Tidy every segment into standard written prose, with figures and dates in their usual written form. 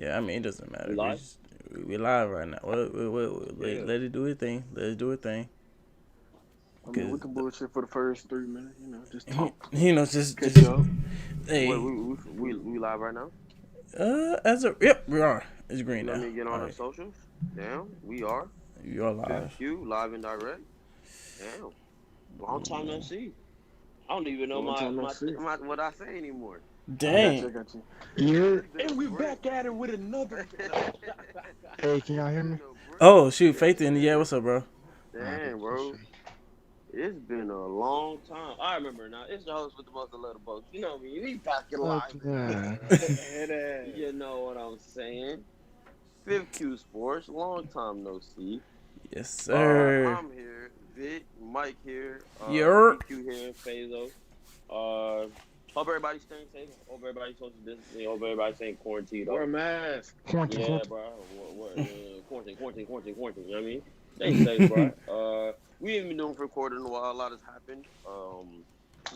Yeah, I mean, it doesn't We matter. live? We live right now. Yeah. Let it do its thing. Let it do its thing. I mean, we Cause can bullshit for the first 3 minutes. Just talk, catch just up. What hey. we live right now? As a yep, we are. It's green Let now. me get All on the right, socials. Damn, we are you are Fifth live. Q live and direct. Damn, long time no see. I don't even know Long my time no my, see. my what I say anymore. I got Dang. you. I got you. Yeah. It's been a And we break. back at it with another. Hey, can y'all It's hear me? been a break. Oh shoot, Yes, Faith in yeah. sir. What's up, bro? Okay, Damn, for bro. sure. It's been a long time. I remember now. It's the host with the most of little boats. You know me. We back in Fuck live and yeah. direct. Head ass. You know what I'm saying? Fifth Q Sports. Long time no see. Yes, sir. I'm here. Vic, Mike here. Yerp. EQ here. Fazo. Uh, hope everybody's staying safe. Hope everybody's social distancing. Hope everybody's staying quarantined Wear up. a mask. Quarantine, Yeah, quarantine. bro. Quarantine. You know what I mean? Stay safe, bro. We ain't been doing recording in a while. A lot has happened.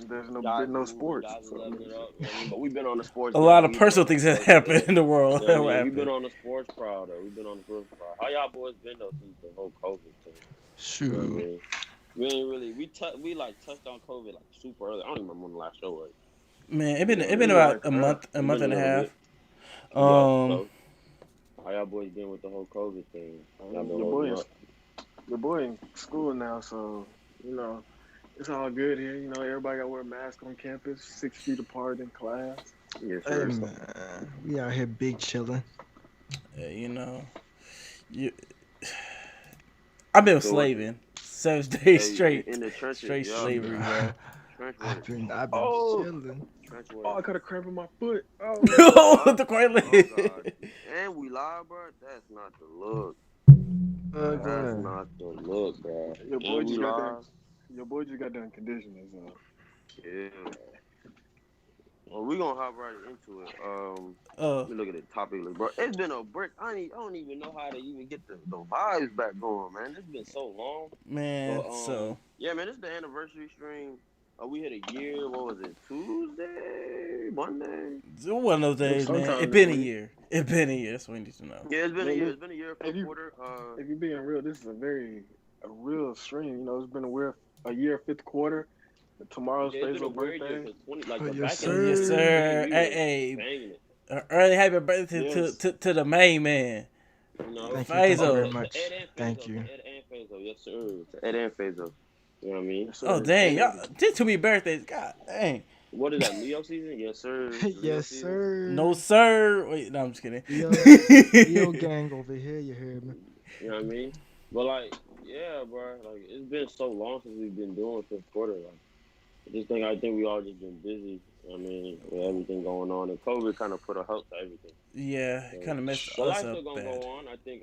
There's no Guys been no moving, sports. guys are So leveling up. You know what I mean? But we've been on the sports A gas. lot of We've been personal on the things that sports happen jet. in the world. You know what I What mean? We've been happened? on the sports proud though. We've been on the sports proud. How y'all boys been though since the whole COVID thing? You know what I Shoot. mean? We ain't really we like touched on COVID like super early. I don't even remember when the last show was. Man, You know what it I been it mean? was about like forever. a It's month been a and a little half. bit. Yup. Um, So how y'all boys been with the whole COVID thing? I Y'all mean, been holding up? your boy in school now, so it's all good here. Everybody got to wear a mask on campus, 6 feet apart in class. Yes, Hey sir. So man, we out here big chilling. you know, you. I've been So what? slaving 7 days Hey, straight, in the trenches, straight yup. slavery, bro. Trench work. I've been oh, chilling. Trench oh, work. I got a cramp in my foot. Oh, Oh, What? the quiet Oh God. lady. And we live, bro. That's not the look. Fuck That's yeah. not the look, bro. your boy And we just got done. live. Your boy just got done conditioning. So Yeah. Well, we gonna hop right into it. Uh, Let me look at the topic list, bro. It's been a break. I don't even know how to even get the vibes back going, man. It's been so long. But man. So yeah, man, it's the anniversary stream. We hit a year. What was it? Tuesday, Monday. one of those it was days, man. It sometime this been a week. year. It been a year. That's what we need to know. Yeah, it's been a Man, year. this, It's been a year for a if you quarter. if you being real, this is a real stream. It's been a year, fifth quarter. Tomorrow's Yeah, it's been a Faisal weird year birthday. because 20 like Oh, the yes back end of Yes, 2020 sir. sir. we was Hey, banging it. early happy birthday Yes, to the main man, You know. Thank you Oh, very Faisal. to Ed much. and Thank Fazo, to you. Ed and Fazo, yes sir, to Ed and Fazo. You know what I mean? yes, Oh sir. dang, And y'all did too many birthdays. God dang. What is that? Leo season? Yes sir, Leo Yes season. No sir. sir. Wait, no, I'm just kidding. Leo gang over here, you hear me? You know what I mean? But like, yeah, bro. Like it's been so long since we've been doing fifth quarter. Like, I think we all just been busy. I mean, with everything going on, and COVID kind of put a halt to everything. Yeah, So, kind of messed but us life's up still gonna bad. go on. I think.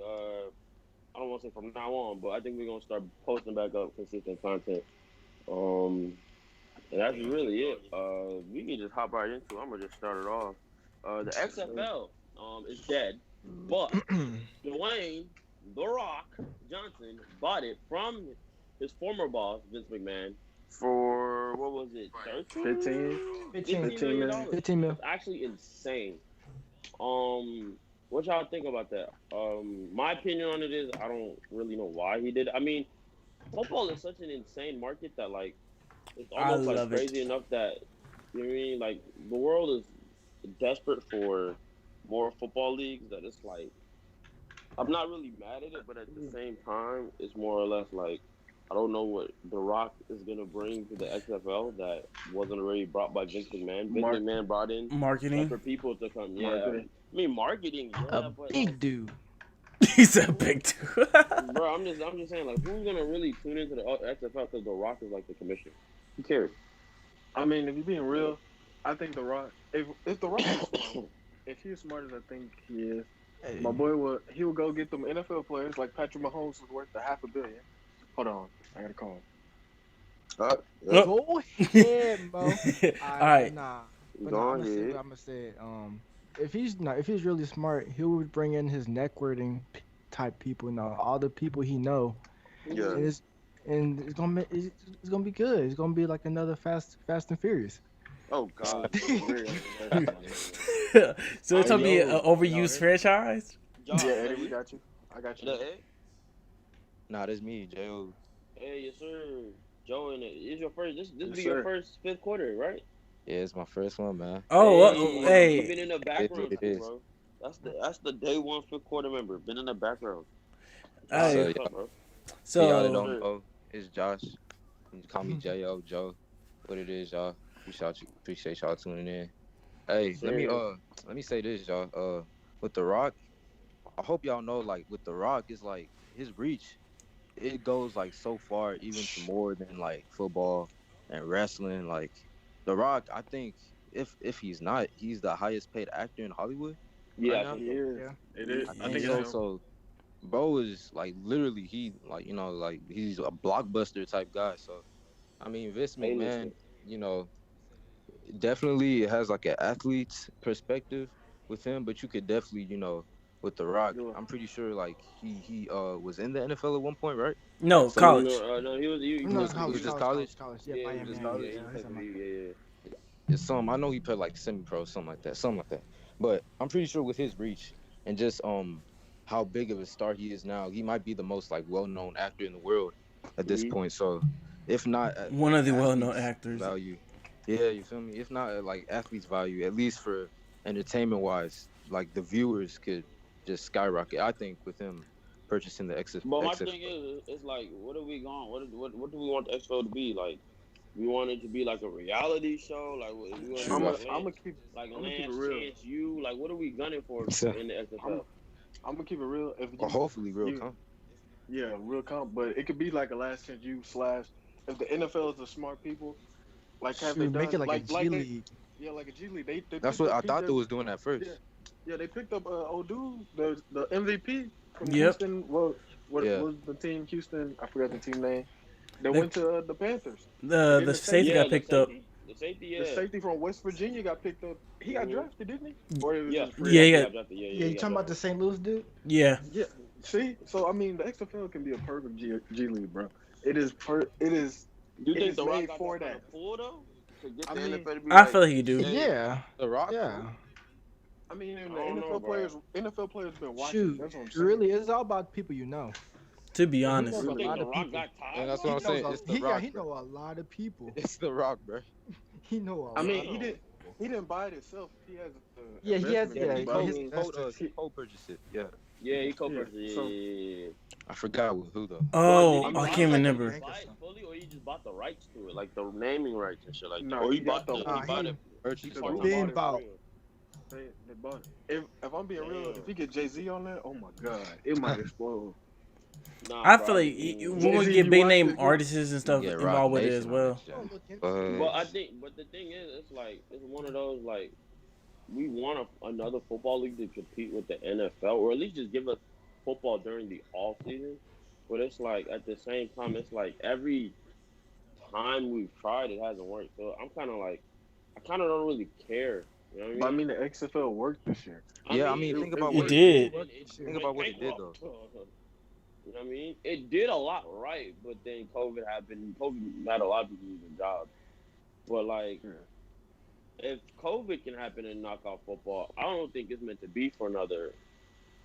I don't want to say from now on, but I think we're gonna start posting back up consistent content. Um, and that's really it. We can just hop right into it. I'm gonna just start it off. The yes, sir. XFL is dead, but Dwayne The Rock Johnson bought it from his former boss Vince McMahon for what was it, 15, 13, 15, 15 15 million million. dollars? 15 mil. That's actually insane. What y'all think about that? My opinion on it is I don't really know why he did it. I mean, football is such an insane market that like it's I almost like love it. crazy enough that you know what I mean. Like the world is desperate for more football leagues. That it's like I'm not really mad at it, but at the same time, it's more or less like I don't know what The Rock is gonna bring to the XFL that wasn't already brought by Vince McMahon. Vince Mark McMahon brought in Marketing. separate people to come. Yeah, marketing. I mean marketing, A yeah, but like, big dude. He's a who, big dude. bro, I'm just saying, like, who's gonna really tune into the XFL because The Rock is like the commissioner? Who cares? I mean, if you're being Like, real, I think the Rock. If the Rock was smart, if he was smart as I think he is, my Hey. boy he would go get them NFL players like Patrick Mahomes was worth a half a billion. Hold on, I got a call. yep, Nope. Go ahead, Mo. All right. But nah, go I'm gonna say what ahead. I'm gonna say. If he's really smart, he would bring in his networking type people, all the people he know, Yeah, and it's gonna be good. It's gonna be like another Fast and Furious. Oh God, for real. So it's gonna be an yo, overused franchise. Josh, Yeah, is that Eddie, we you? got you. I got Is you. that Ed? Nah, that's me, J.O. Hey, yes sir. Joe, and it's your first. This Yes, be your sir. first fifth quarter, right? Yeah, it's my first one, man. Oh, Hey, he hey, been in the It is what background it too, is. bro. That's the day one fifth quarter member. Been in the background. Yes, Josh, hey. sir. what's up, bro? For y'all that Yes, So don't sir. know, it's Josh. You can call me J.O. Joe. What it is, y'all. Appreciate y'all tuning in. Yes, Hey, sir. let me say this, y'all. With The Rock, I hope y'all know, like, with The Rock, it's like his reach, it goes like so far, even to more than like football and wrestling. Like The Rock, I think if he's not, he's the highest paid actor in Hollywood right Yeah, I now. think He so. is. Yeah. It is. I I think think yeah. it's so. him. So bro is like literally he like like he's a blockbuster type guy. So I mean Vince A-lister. McMahon, you know, definitely it has like an athlete's perspective with him, but you could definitely with The Rock, Yeah. I'm pretty sure like he was in the NFL at one point, right? no Some college. No, no, he it No, was played for it the was college, just U. college, college, college. college. Yeah, Yeah, It it was was the just U. Miami. Yeah, college. he Yeah, played for something the like U. that. Yeah, It's some I know he played like semi-pro, something like that, something like that. But I'm pretty sure with his reach and just how big of a star he is now, he might be the most like well-known actor in the world at yeah. this point. So if not at One like of the well-known athletes actors. value, yeah, you feel me? If not at like athletes value, at least for entertainment wise, like the viewers could just skyrocket. I think with him purchasing the But my thing XFL. is, it's like, what are we going? What do we want the XFL to be? Like, we want it to be like a reality show. Like, we want it to True. be I'm I a. feel I'm Lance, gonna keep. like I'm gonna keep it Lance real. Chance U. Like, what are we gunning for so. in the I'm. XFL? I'm gonna keep it real. If Or you, hopefully real you, come. yeah, real comp. But it could be like a last chance you slash. If the NFL is the smart people, like have they Shoot, make done it like a like G they League. yeah like a G League. They That's picked what up I thought they PJ. was doing at Yeah, first. yeah. They picked up old dude, the MVP from Yep. Houston. Well, what Yeah. was the team? Houston. I forgot the team name. They The went to the Panthers, and then the safety got Yeah, picked up. the safety, the yeah. safety from West Virginia got picked up. He got hmm drafted, didn't he? Or it was Yeah, just a free Yeah, yeah, agent. he yeah, got drafted. Yeah, yeah, Yeah, he you got talking about the drafted. St. Louis dude? yeah. Yeah. See, so I mean, the XFL can be a perfect G League, bro. It is It is. You It think is The Rock made got for that kind that. of pull though to get I the mean, NFL to be I like, feel like you do. hey, Yeah, The Rock? yeah. I mean, I and the don't know, bro. NFL players been watching. Shoot, That's what I'm saying. really, it's all about people you know. To be And he It knows honest, a You really think lot The is. of Rock people. got ties And that's what He I'm already? knows saying. a It's The Rock, he bro. know a lot of people. It's The Rock, bro. He know a I mean, lot of he Damn. did. people. He didn't buy it himself. He has an Yeah, he has. investment Yeah, Yeah, group, he bro. yeah, co his hmm co investors. he co-purchased it. Yeah, Yeah, he Yeah. co-purchased. So Yeah. I forgot with who though. But did oh, he I I mean, buy can't like? Like a Did he remember. bank or buy it something. fully, or he just bought the rights to it, like the naming rights and shit like that? no, Or he got the he Nah, bought he it he, Purchased the the part group time been bought owner it. for bought. real. They bought it. If I'm being real, if Damn. he get Jay Z on that, oh my god, it might explode. Nah, I bro. feel I like just we're mean. Jay gonna Z, get you big watch name this? artists and You can stuff get Rock involved with it as Nation on well. this Oh, joint. look into it. But But the thing is, it's like it's one of those like we want another football league to compete with the NFL, or at least just give us football during the off season. But it's like at the same time, it's like every time we've tried, it hasn't worked. So I'm kind of like, I kind of don't really care. You know what I But I mean? mean, the XFL worked this year. I yeah, I mean, mean, think It about It what worked. it did. did. Work this Think year. about what it did though. You know what I mean? It did a lot right, but then COVID happened. COVID had a lot of people lose their jobs. But like, Yeah. if COVID can happen in knockout football, I don't think it's meant to be for another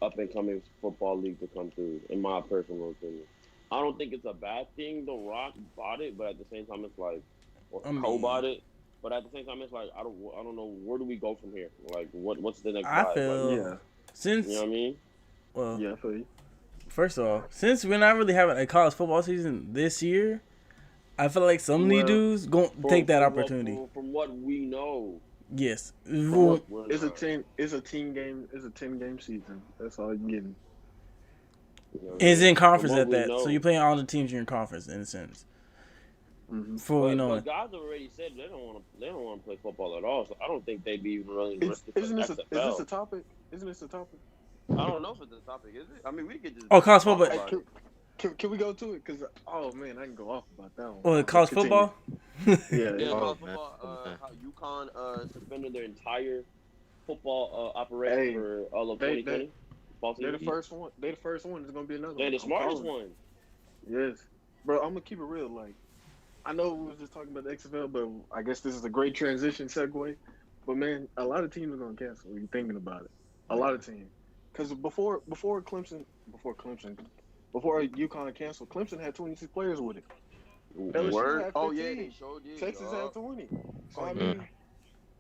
up and coming football league to come through. In my personal opinion, I don't think it's a bad thing. The Rock bought it, but at the same time, it's like, or I co-bought mean, it. But at the same time, it's like I don't know where do we go from here. Like, what's the next I dive? Like, feel Yeah. you know since what I mean? well, Yeah. I feel you. first of all, since we're not really having a college football season this year, I feel like some of these Well, dudes gonna take that opportunity. From what we know, Yes. from what we're it's a not. team. It's a team game. It's a 10-game season. That's all you're getting. You know what I It's mean? in From conference what at we that, so know. you're playing all the teams in your conference in a sense. Mm-hmm. For all you know, But guys already said they don't want to play football at all. So I don't think they'd be even really interested for Isn't this is this a XFL. topic? Isn't this a topic? I don't know if it's a topic, is it? I mean, we could just oh, college talk football. Hey, about it. can we go to it? Cause oh man, I can go off about that one. Oh, But college continue. football. Yeah. Yeah, Yeah. college Oh man. football. Oh, man. How UConn suspended their entire football operation Hey, for all of they 2020 fall they're the season. first one. They're the first one. There's gonna be another They're one. the I'm smartest calling it. one. Yes, bro. I'm gonna keep it real. Like I know we was just talking about the XFL, but I guess this is a great transition segue. But man, a lot of teams are gonna cancel. When you're thinking about it, a lot of teams. Because before UConn canceled, Clemson had 26 players with it. LSU Word? had Oh yeah, they 15. sure did, Texas had y'all. 20. So Oh I yeah. mean,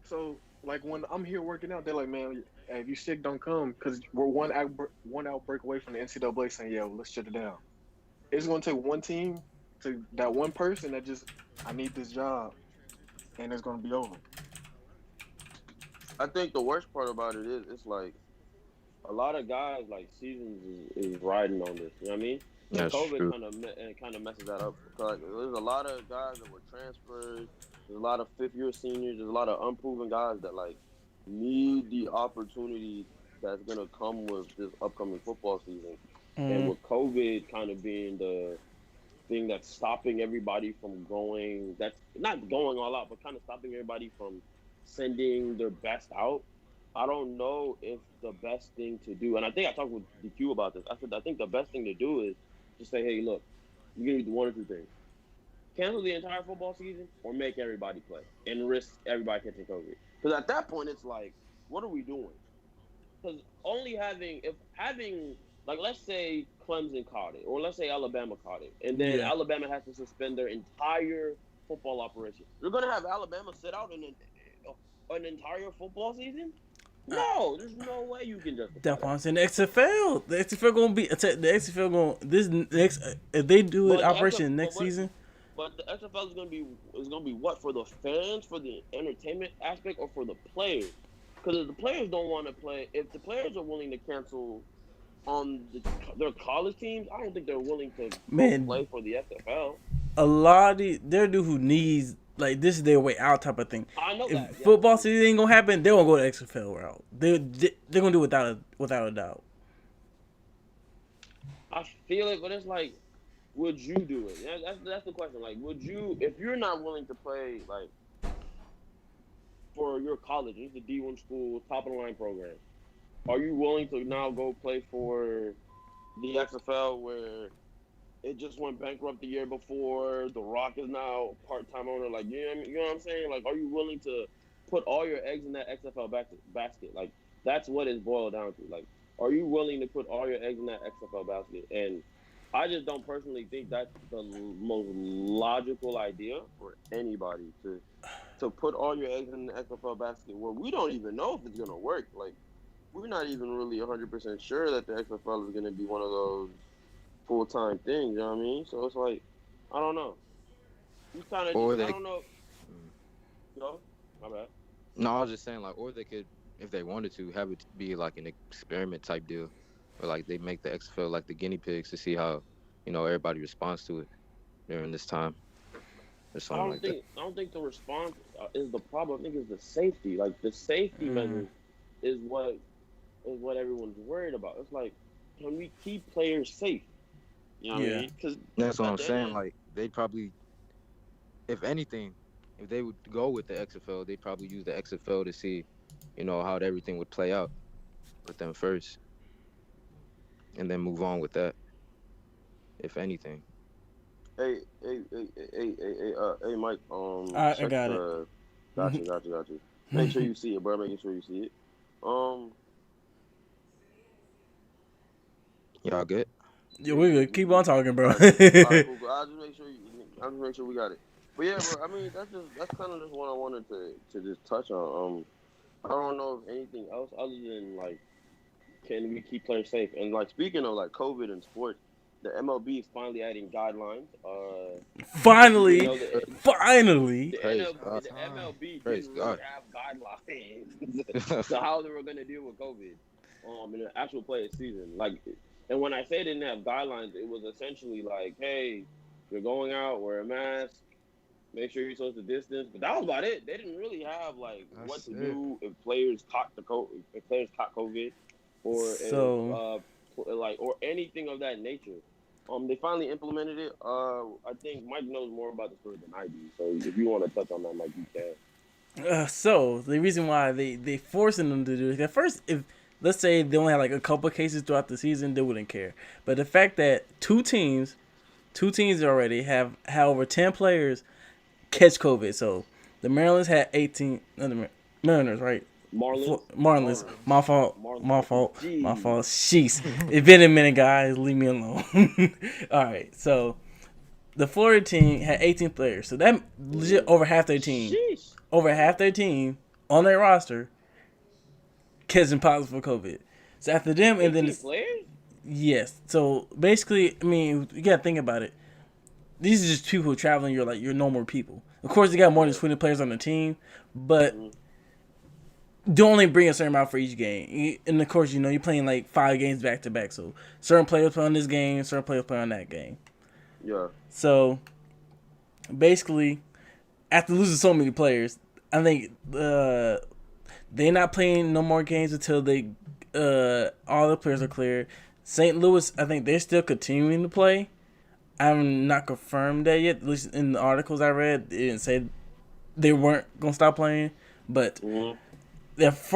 so like when I'm here working out, they're like, man, hey, if you sick, don't come because we're one outbreak away from the NCAA saying, yeah, well, let's shut it down. It's gonna take one team to that one person that just I need this job, and it's gonna be over. I think the worst part about it is it's like a lot of guys like seasons is riding on this. You know what I mean? And That's COVID true. kind of messes that up. Cause like, there's a lot of guys that were transferred. There's a lot of fifth year seniors. There's a lot of unproven guys that like need the opportunity that's gonna come with this upcoming football season. And Mm. with COVID kind of being the thing that's stopping everybody from going, that's not going all out, but kind of stopping everybody from sending their best out. I don't know if the best thing to do, and I think I talked with DQ about this. I said I think the best thing to do is just say, hey, look, you're gonna do one or two things: cancel the entire football season, or make everybody play and risk everybody catching COVID. Because at that point, it's like, what are we doing? Because only having like let's say Clemson caught it, or let's say Alabama caught it, and then Yeah. Alabama has to suspend their entire football operation. You're gonna have Alabama sit out an entire football season? No, there's no way you can justify That's why that. I'm saying the XFL. The XFL gonna be the XFL gonna this next if they do it But the XFL, operation next season. but the XFL is gonna be what for the fans, for the entertainment aspect, or for the players? Because if the players don't want to play, if the players are willing to cancel on their college teams, I don't think they're willing to go Man, play for the XFL. a lot of there dude who needs like this is their way out type of thing. I know If that. Yeah, football season ain't gonna happen, they won't go to XFL route. They're gonna do it without a doubt. I feel it, but it's like, would you do it? That's the question. Like, would you, if you're not willing to play like for your college, it's a D1 school, top of the line program, are you willing to now go play for the XFL where it just went bankrupt the year before? The Rock is now part time owner. Like, you know what I'm saying? Like, are you willing to put all your eggs in that XFL basket? Like, that's what it's boiled down to. Like, are you willing to put all your eggs in that XFL basket? And I just don't personally think that's the most logical idea for anybody to put all your eggs in the XFL basket where we don't even know if it's gonna work. Like, we're not even really 100% sure that the XFL is gonna be one of those full time thing. You know what I mean? So it's like, I don't know. You kind of Or just, I they, don't know. No, my bad. no, I was just saying like, or they could, if they wanted to, have it be like an experiment type deal, or like they make the XFL like the guinea pigs to see how, everybody responds to it during this time or something like that. I don't think the response is the problem. I think it's the safety. Like the safety Mm. measures is what everyone's worried about. It's like, can we keep players safe? You know what I Yeah. mean? Because That's what at I'm the saying. end, Like they probably, if anything, if they would go with the XFL, they probably use the XFL to see, how everything would play out with them first, and then move on with that. If anything. hey, Mike. I Check got it. the. Got you. Make sure you see it, bro. Making sure you see it. Um, Y'all good? Yeah, we good. Keep on talking, bro. all right, cool. I'll just make sure we got it. But yeah, bro. I mean, that's kind of just what I wanted to just touch on. I don't know if anything else other than like, can we keep players safe? And like speaking of like COVID and sports, the MLB is finally adding guidelines. You Finally, know finally. the Praise NL, God. the MLB Praise didn't really God. have guidelines to how they were gonna deal with COVID in the actual player season. Like, and when I say they didn't have guidelines, it was essentially like, hey, you're going out, wear a mask, make sure you're social distance. But that was about it. They didn't really have like what That's to it. do if players caught if players caught COVID, or if So like or anything of that nature. They finally implemented it. I think Mike knows more about the story than I do. So if you want to touch on that, Mike, you can. so the reason why they forcing them to do it at first, if let's say they only had like a couple of cases throughout the season, they wouldn't care. But the fact that two teams already have over 10 players catch COVID. So the Maryland's had 18. No, the Mariners, right? Marlins. Marlins. My fault. My Marlins. fault. My Jeez. fault. Jeez. It's been a minute, guys. Leave me alone. All right. So the Florida team had 18 players. So that legit over half their team. Sheesh. Over half their team on their roster catching positive for COVID. So after them, and then 18 players? yes. So basically, I mean, you gotta think about it. These are just people who traveling. You're like your normal people. Of course, they got more than 20 players on the team, but they only bring a certain amount for each game. And of course, you're playing like 5 games back to back. So certain players play on this game, certain players play on that game. Yeah. So basically, after losing so many players, I think they're not playing no more games until all the players are cleared. St. Louis, I think they're still continuing to play. I'm not confirmed that yet. At least in the articles I read, it didn't say they weren't gonna stop playing. But for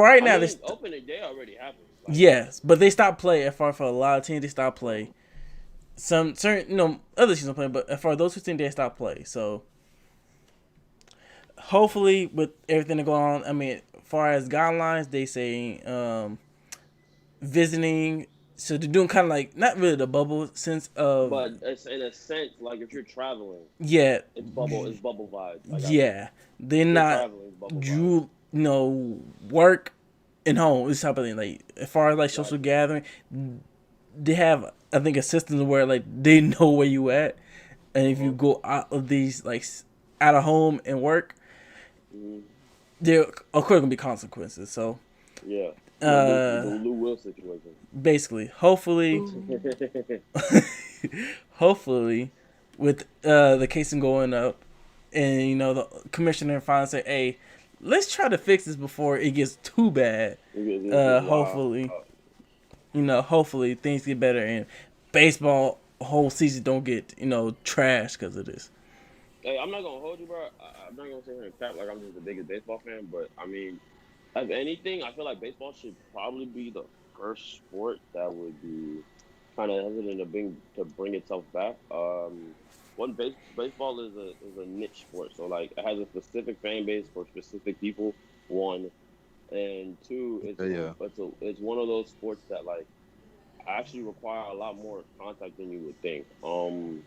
right now, opening day already happened. Yes, but they stopped play. For a lot of teams, they stopped play. Some certain other teams don't play, but for those 15, they stopped play. So hopefully, with everything that going on, I mean, as far as guidelines, they say visiting. So they're doing kind of like not really the bubble sense of, but it's in a sense like if you're traveling, yeah, it's bubble vibes. Yeah, they're not work and home this type of thing. Like as far as like social gathering, they have I think a system where like they know where you at, and if you go out of these like out of home and work, there of course gonna be consequences. So yeah. The Lou Will situation. Basically, hopefully, with the casing going up, and the commissioner finally say, "Hey, let's try to fix this before it gets too bad." Hopefully, hopefully things get better and baseball whole season don't get trash because of this. Hey, I'm not gonna hold you, bro. I'm not gonna sit here and cap like I'm just the biggest baseball fan, but I mean. If anything, I feel like baseball should probably be the first sport that would be kind of hesitant to bring itself back. Baseball is a niche sport, so like it has a specific fan base for specific people. One, and two, it's one of those sports that like actually require a lot more contact than you would think. The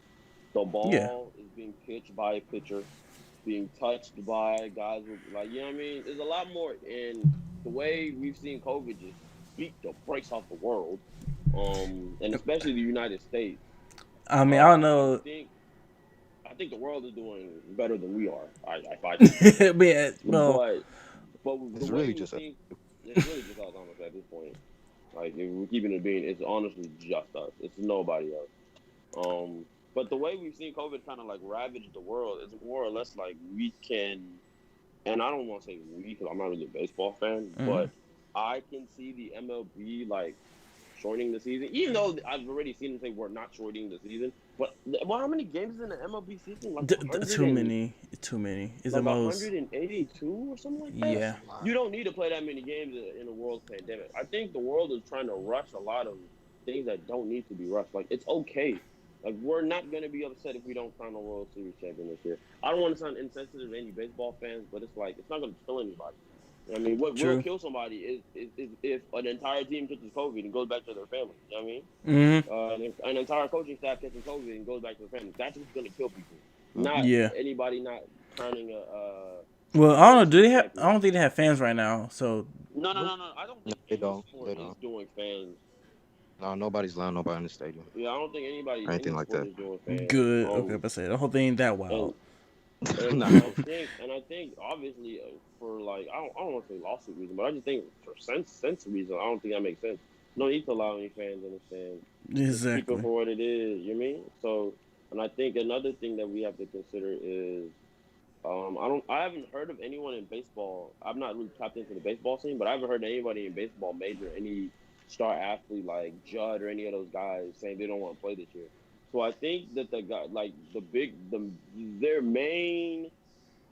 ball is being pitched by a pitcher. Being touched by guys with like what I mean. There's a lot more in the way we've seen COVID just beat the brakes off the world, and especially the United States. I mean, I don't know. I think the world is doing better than we are. But it's really just us, honestly, at this point. Like if we're keeping it being, it's honestly just us. It's nobody else. But the way we've seen COVID kind of like ravage the world is more or less like we can, and I don't want to say we because I'm not really a baseball fan, but I can see the MLB like shortening the season, even though I've already seen them say we're not shortening the season. But how many games is in the MLB season? Like too many. It's like the most 182 or something like that. Yeah, you don't need to play that many games in a world pandemic. I think the world is trying to rush a lot of things that don't need to be rushed. Like it's okay. Like, we're not going to be upset if we don't crown a World Series champion this year. I don't want to sound insensitive to any baseball fans, but it's like, it's not going to kill anybody. I mean, what will kill somebody is if an entire team catches COVID and goes back to their family. You know what I mean? If an entire coaching staff catches COVID and goes back to their family. That's what's going to kill people. Not anybody not crowning a well, I don't know. Do they have? I don't think they have fans right now. So No. I don't think they don't. Sport is doing fans. No, nobody's allowing nobody in the stadium. Yeah, I don't think anybody anything like that. is doing fans. Good. Okay, but say the whole thing ain't that wild. And I think obviously for like I don't want to say lawsuit reason, but I just think for sense reason, I don't think that makes sense. No need to allow any fans in the stands. Exactly. Keep it for what it is. You know what I mean? So, and I think another thing that we have to consider is I haven't heard of anyone in baseball. I'm not really tapped into the baseball scene, but I haven't heard anybody in baseball major any star athlete like Judd or any of those guys saying they don't want to play this year. So I think that the guy, like their main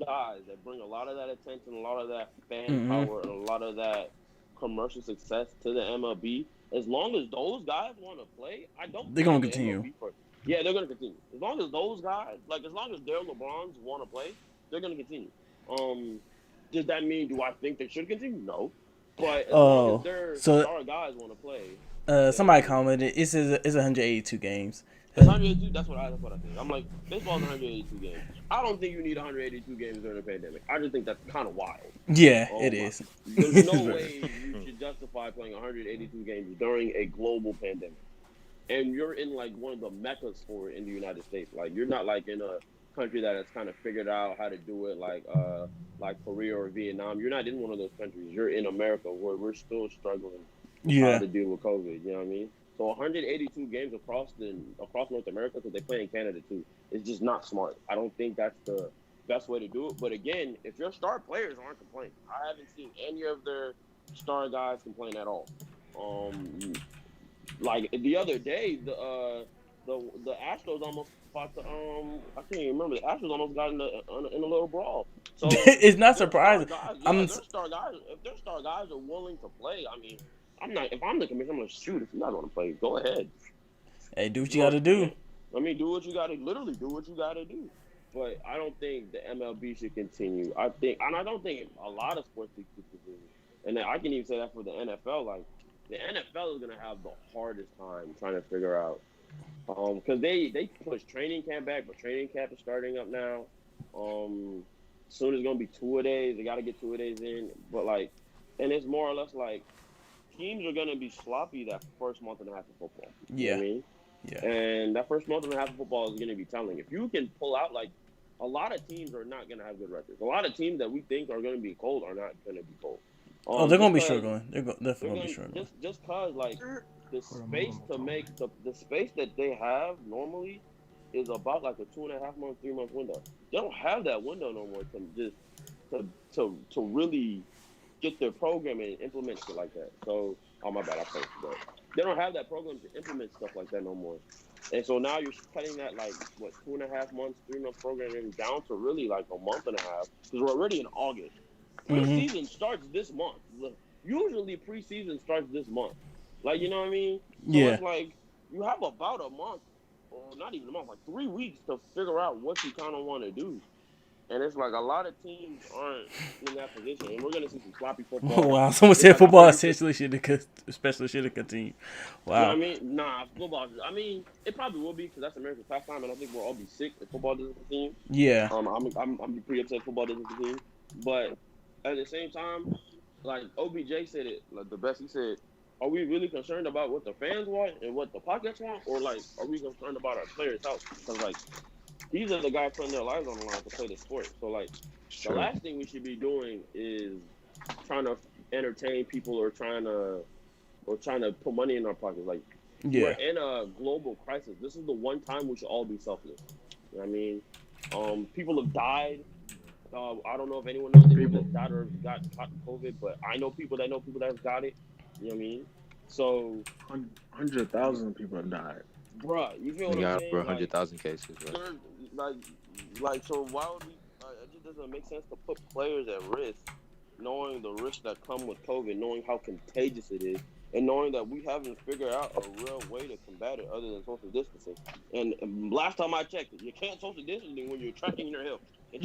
guys that bring a lot of that attention, a lot of that fan power, and a lot of that commercial success to the MLB. As long as those guys want to play, I don't. They're gonna continue. Yeah, they're gonna continue. As long as those guys, like as long as their LeBrons want to play, they're gonna continue. Does that mean do I think they should continue? No, but as long as Oh, their so star guys want to play, somebody then commented it's 182 games. it's 182. That's what I think. I'm like, baseball's 182 games. I don't think you need 182 games during a pandemic. I just think that's kind of wild. Yeah, it is. There's no way you should justify playing 182 games during a global pandemic. And you're in like one of the meccas for it in the United States. Like you're not like in a country that has kind of figured out how to do it, like Korea or Vietnam. You're not in one of those countries. You're in America where we're still struggling with how Yeah, to deal with COVID. You know what I mean? So 182 games across North America, because they play in Canada too, is just not smart. I don't think that's the best way to do it. But again, if your star players aren't complaining, I haven't seen any of their star guys complain at all. Um, like the other day, the Astros almost fought the I can't even remember. The Astros almost got in a little brawl. So it's not their star surprising. guys, I'm yeah, their star guys. If their star guys are willing to play, I mean, I'm not. If I'm the commissioner, I'm gonna shoot. If you guys want to play, go ahead. hey, do what you got to do. I mean, do what you got to. Literally, do what you got to do. But I don't think the MLB should continue. I don't think a lot of sports leagues should continue. And then I can even say that for the NFL. Like the NFL is gonna have the hardest time trying to figure out, because they push training camp back, but training camp is starting up now. Soon it's gonna be 2-a-days. They got to get 2-a-days in, but like, and it's more or less like teams are gonna be sloppy that first month and a half of football. You know what I mean? Yeah. And that first month and a half of football is going to be telling. If you can pull out, like, a lot of teams are not going to have good records. A lot of teams that we think are going to be cold are not going to be cold. They're going to be struggling. They're definitely going to be struggling. Just because, like, the space to make the space that they have normally is about like a 2.5 month, 3 month window. They don't have that window no more to really get their program and implement shit like that. So, oh my bad, I posted that. They don't have that program to implement stuff like that no more. And so now you're cutting that, like, what, 2.5 months, 3 month programming down to really like a month and a half, because we're already in August. Preseason starts this month. Usually preseason starts this month. Like, you know what I mean? So it's like you have about a month, or not even a month, like 3 weeks to figure out what you kind of want to do. And it's like a lot of teams aren't in that position, and we're gonna see some sloppy football. Oh, wow, someone said football especially should have continued. Wow. You know what I mean? Nah, football. I mean, it probably will be because that's America's pastime, and I think we'll all be sick if football doesn't continue. Yeah. I'm pretty upset if football doesn't continue, but at the same time, like OBJ said it like the best. He said, "Are we really concerned about what the fans want and what the pockets want, or like are we concerned about our players' health? Because like." These are the guys putting their lives on the line to play the sport. So, like, the last thing we should be doing is trying to entertain people or trying to put money in our pockets. Like, we're in a global crisis. This is the one time we should all be selfless. You know what I mean? People have died. I don't know if anyone knows anyone that died or got caught COVID, but I know people that have got it. You know what I mean? So 100,000 people have died. Bruh, you feel what I'm saying? 100,000 cases, right? Like, so why would we? It just doesn't make sense to put players at risk, knowing the risks that come with COVID, knowing how contagious it is, and knowing that we haven't figured out a real way to combat it other than social distancing. And last time I checked, you can't social distancing when you're tracking your health. I'm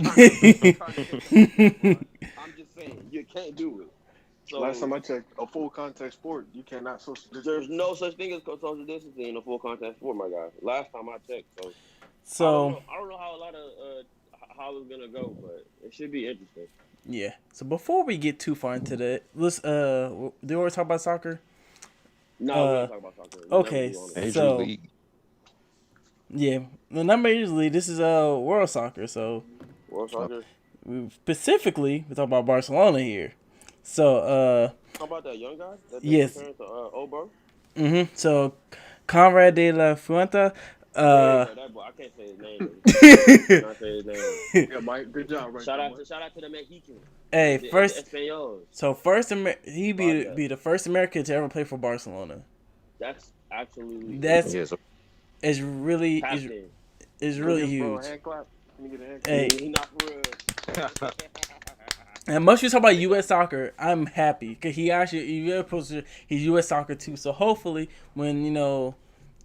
just saying, you can't do it. So, last time I checked, a full contact sport, you cannot social distance. There's no such thing as social distancing in a full contact sport, my guy. Last time I checked, so I don't know how a lot of how it's gonna go, but it should be interesting. Yeah. So before we get too far into that, let's do we always talk about soccer? No, we don't talk about soccer. Okay, so yeah, the non-major league. This is world soccer. So world soccer. Specifically, we talk about Barcelona here. So how about that young guy? Yes. Old bro. So Conrad de la Fuente. That boy, I can't say his name. Not say his name. Yeah, Mike, good job, right? Shout out to the Mexican. Hey, the he be the first American to ever play for Barcelona. That's absolutely it's really huge. Bro, hand clap. Can you get a hand clap? Hey, he not for real. And much we talk about U.S. soccer, I'm happy because he's U.S. soccer too. So hopefully, when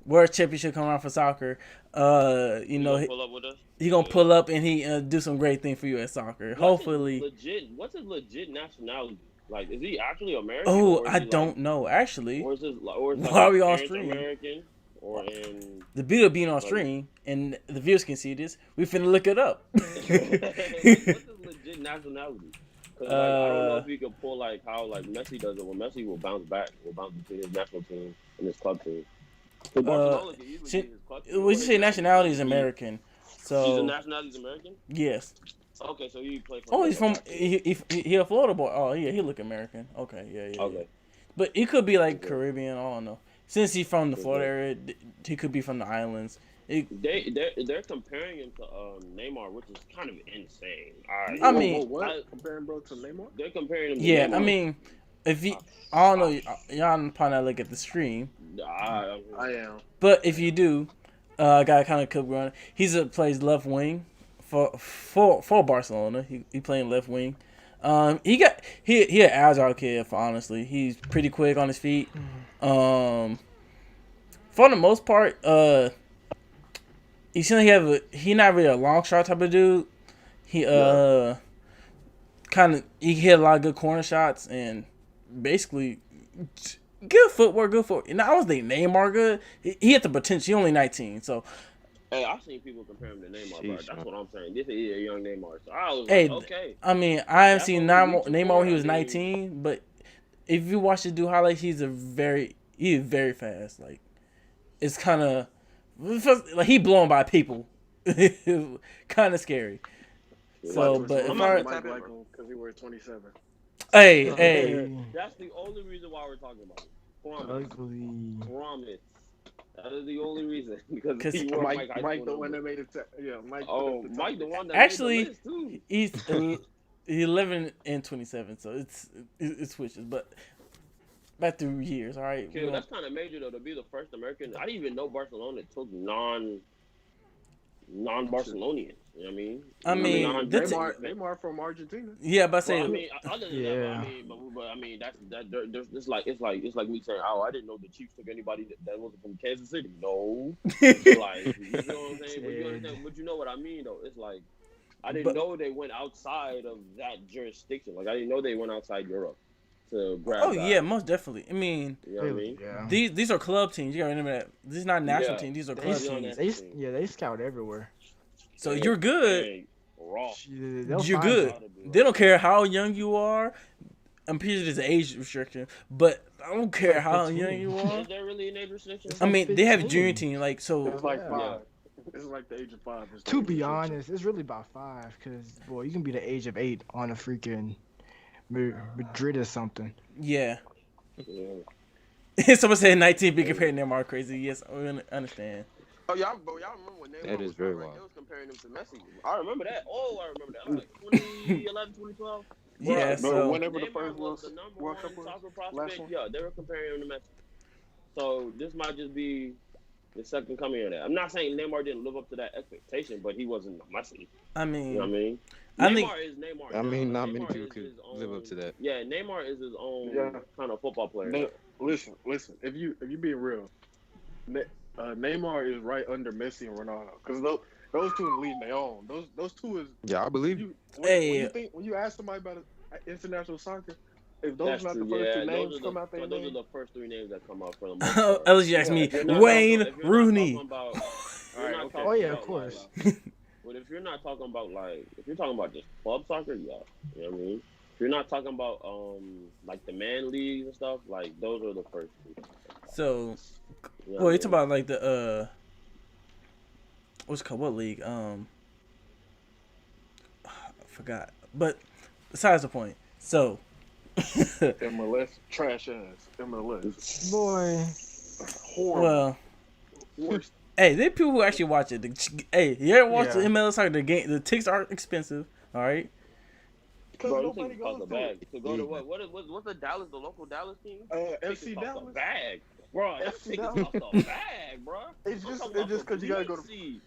World championship come around for soccer. You You know, gonna pull up with us? he gonna pull up and he do some great thing for you at soccer. Hopefully. What's his legit nationality? Like, is he actually American, Oh, or is I he like, don't know actually. or is like Why are his we on parents stream? American, or in The video being on like, stream and the viewers can see this. We finna look it up. like what's his legit nationality? Because like I don't know uh, if he could pull like how like Messi does it. When Messi will bounce between his national team and his club team. So uh, Barcelona can easily she, get his club team would or you his say national nationality team. is American? He's a So nationality American. yes. Okay, so he played for Oh, America. he's from Okay, he a Florida boy. Oh yeah, he look American. Okay, yeah. okay, But he could be like okay. Caribbean. I don't know. Since he's from the Florida Okay. area, he could be from the islands. It, They're comparing him to Neymar, which is kind of insane. I Whoa, mean, whoa, what? Comparing bro to Neymar? They're comparing him to yeah. I Neymar. mean, if you, I, I don't know, y'all probably not look at the stream, I am. but if you do, I got kind of could run. Plays left wing for Barcelona. He playing left wing. He an agile kid. For honestly, he's pretty quick on his feet. For the most part, he not really a long shot type of dude. He kind of he hit a lot of good corner shots and basically good footwork, And I was thinking Neymar good. He had the potential. He only 19, so hey, I've seen people compare him to Neymar, bro. Sheesh, That's man. what I'm saying. This is a young Neymar. So I was hey, like, okay, I mean I haven't that's seen what we reaching Neymar for. when he I was mean, 19, but if you watch the dude highlights, he's very fast. Like it's kind of like he blown by people. Kind of scary. So, but I'm if not I, gonna tap in, bro. because he wears 27. hey, That's the only reason why we're talking about it. Promise. Ugly. Promise. That is the only reason because 'Cause he wore Mike, high Mike, school the one number. that made it. Mike. Oh, put it at the Mike, the top. one that actually, made the list too. he's 11 and 27, so it switches. But back through years, all right. Okay, that's kind of major though to be the first American. I didn't even know Barcelona took non-Barcelonians. You know what I mean? I mean, Neymar from Argentina. Yeah, but Well, I say mean, other than that, but I mean, it's like me saying, oh, I didn't know the Chiefs took anybody that wasn't from Kansas City. No, so like, you know what I'm saying? But you understand? But you know what I mean, though. It's like I didn't know they went outside of that jurisdiction. Like I didn't know they went outside Europe to grab. Oh yeah, most definitely. I mean, you know what I mean? Yeah. these are club teams. You gotta remember that. These are not national teams. These are club teams. They scout everywhere. So you're good. Raw. You're good. They don't care how young you are. I'm pretty sure there's an age restriction, but I don't care how young you are. Is there really an age restriction? I mean, they have junior team, like so. It's like 5. It's like the age of 5. To be honest, it's really about 5, because boy, you can be the age of 8 on a freaking Madrid or something. Yeah. Someone said 19 be compared to Neymar crazy. Yes, I understand. Oh y'all remember when Neymar That is very wild. They was comparing him to Messi. I remember that. Oh, I remember that. Like 2011, 2012. Yeah, so whenever the Neymar first was the number World one Cup was, soccer last prospect. one? Yeah, they were comparing him to Messi. So this might just be the second coming of that. I'm not saying Neymar didn't live up to that expectation, but he wasn't Messi. I mean, You know what I mean? I Neymar think is Neymar. I mean, not Neymar many people is could his live own- up to that. Yeah, Neymar is his own kind of football player. Listen. If you being real, Neymar is right under Messi and Ronaldo, because those two in the league they own. Those two is. Yeah, I believe you. When you ask somebody about international soccer, if those That's are not true. the first Yeah, two names come out, those name. are the first 3 names that come out for the most part. unless you ask me, If you're not Wayne talking- if you're not Rooney. talking about- if you're not okay. talking Oh yeah, of about, course. But if you're not talking about if you're talking about just club soccer, yeah, you know what I mean. If you're not talking about like the man leagues and stuff, like those are the first 2. So, You know well, what I you talk mean? about like the what's it called? What league? I forgot. But besides the point. So, MLS trash ass MLS. Boy. Horrible. well, Worst. hey, there are people who actually watch it. Hey, you ever watch the Yeah. MLS soccer? The tickets are expensive. All right. Because Bro, nobody this cost goes a to bag. it. To go to what's the Dallas, the local Dallas team? FC Cost Dallas. a bag. Bro, that FC ticket Dallas. cost a bag, bro. It's I'm just talking about because you gotta go to, seat.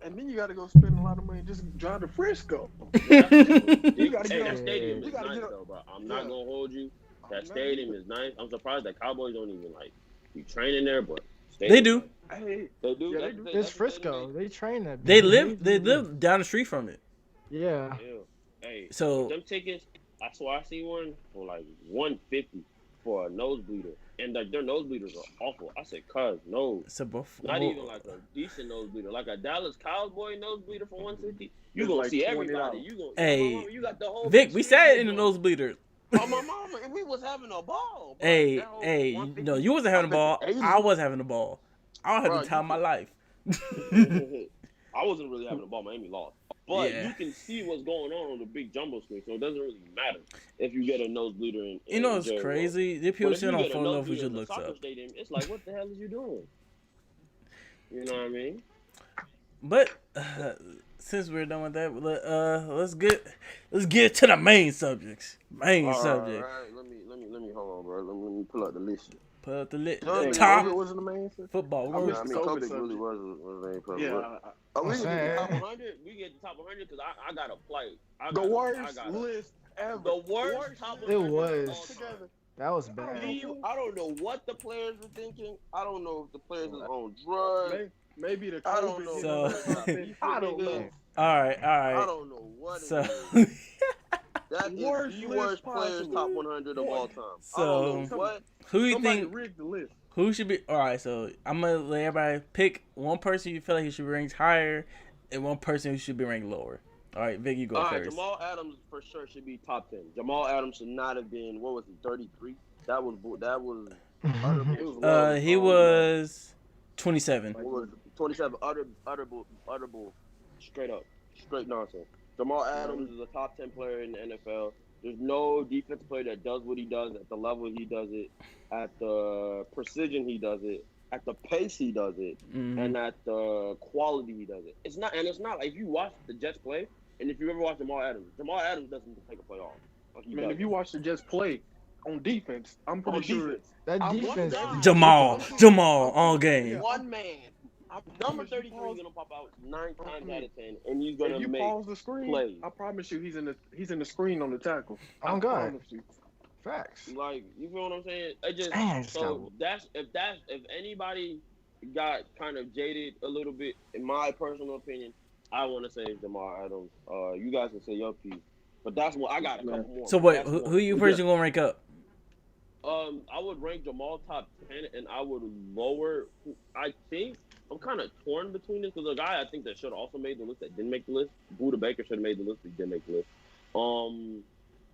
and then you gotta go spend a lot of money just drive to Frisco. You gotta hey, get that up- stadium you is gotta nice get up- though, bro. I'm not Yeah. gonna hold you. That I'm not stadium either. is nice. I'm surprised that Cowboys don't even like be training there, but They do. nice. Hey, They do. yeah, they That's do. the thing. It's That's the thing Frisco. They train that. They bitch. live down the street from it. Yeah. Ew. Hey, but So them tickets, I swear I see one for like 150 for a nosebleeder, and like their nosebleeders are awful. I said, cuz no, so not even like a decent nosebleeder, like a Dallas Cowboy nosebleeder for 150. You It's gonna like see everybody. $20. You gonna on my hey mama, you got the whole Vic, big we screen sat in in the the joint. nosebleeder. On my mama, and we was having a ball, bro. That whole Hey, for no, 150. you wasn't I having a bet the ball. 80. I was having a ball. I had Bro, the time of my life. I wasn't really having a ball. Miami lost. But Yeah. you can see what's going on the big jumbo screen, so it doesn't really matter if you get a nosebleeder in, You know in it's Jerry World. crazy. The But people if shit you on get a Photo Love who nosebleeder should in the look soccer up. stadium, it's like, what the hell is you doing? You know what I mean? But since we're done with that, let's get to the main subjects. Main subject. All right. Let me hold on, bro. Let me pull up the list. Put up the Hey, top COVID wasn't the main thing. football. I We're missed I the mean, COVID Kobe really subject. was an A+. Yeah, We I'm can get the top saying. 100. We get the top 100 because I got a play. the worst list ever. The worst top list 100 It of all was. time. together. That was I don't bad. know. I don't know what the players were thinking. I don't know if the players was on drugs. Maybe the I don't COVID know. hit So- them or something. I don't know. all right. I don't know what So, it is. That is Worst the list worst players possible. top 100 of all time. I So- don't know what. who you Somebody think? rigged the list. Who should be? All right. So I'm gonna let everybody pick one person you feel like he should be ranked higher, and one person who should be ranked lower. All right, Vic, you go All right, first. Jamal Adams for sure should be top 10. Jamal Adams should not have been. What was he? 33. That was utter. It was low. He was 27. What was it? 27. Utter bull. Straight nonsense. Jamal Adams is a top 10 player in the NFL. There's no defense player that does what he does at the level he does it, at the precision he does it, at the pace he does it, and at the quality he does it. It's not like if you watch the Jets play, and if you ever watch Jamal Adams doesn't take a play off. Like Man, if you watch the Jets play on defense, I'm pretty sure defense. That I'm defense. one guy. Jamal, all game. One man, number 33 is gonna pop out 9 times out of 10, and he's gonna if you make pause the screen, plays. I promise you he's in the screen on the tackle. Oh, I God. promise you. Facts. Like, you feel what I'm saying? It just Damn, so if anybody got kind of jaded a little bit, in my personal opinion, I want to say Jamal Adams. You guys can say your piece, but that's what I got a couple more. So what? That's Who one. you personally gonna rank up? I would rank Jamal top 10, and I would lower. I think I'm kind of torn between this because a guy I think that should have also made the list that didn't make the list. Buda Baker should have made the list, but he didn't make the list.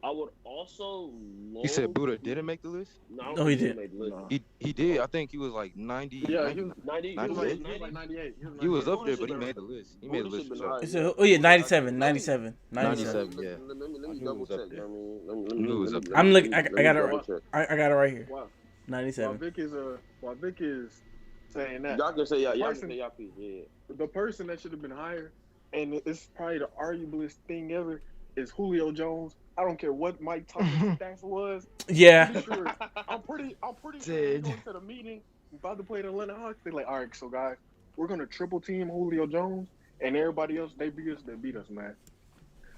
I would also lower. You said Buddha didn't make the list? No, I don't No, think he didn't. made the list. No. He did. I think he was like 90. Yeah, he was 90. he was 98? like 98. He was up there, Buddha but he should've made the list. He made the Buddha list for should've sure. been It's oh yeah, 97, 97, 97. 97. Yeah. Let I me knew it double was up check. there. Let Knew it was me- up there. I'm looking. I let got me it. double check. I got it right here. Wow. 97. While Vic is saying that, Y'all can say y'all Person- can say y'all piece. Yeah. the person that should have been higher, and it's probably the arguablest thing ever, is Julio Jones. I don't care what Mike Thomas' stats was. Yeah. I'm pretty sure Did. going to the meeting about to play the Atlanta Hawks. They're like, all right, so guys, we're gonna triple team Julio Jones, and everybody else they beat us, man.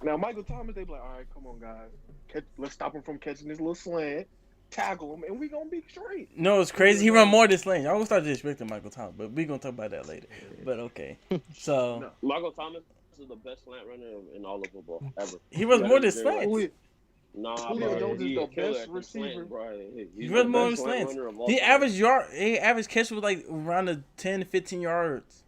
Now Michael Thomas, they be like, all right, come on, guys, let's stop him from catching this little slant, tackle him, and we gonna be straight. No, it's crazy. He run more this lane. Y'all gonna start disrespecting Michael Thomas, but we gonna talk about that later. But okay. So No. Michael Thomas is the best slant runner in all of football ever. he runs more than Very slants. Julio, Nah, Julio bro, Jones is he the a killer best at the receiver. slant, bro. He He's runs the more than best slant slants. runner of all He time. average catch was like around the 10 to 15 yards.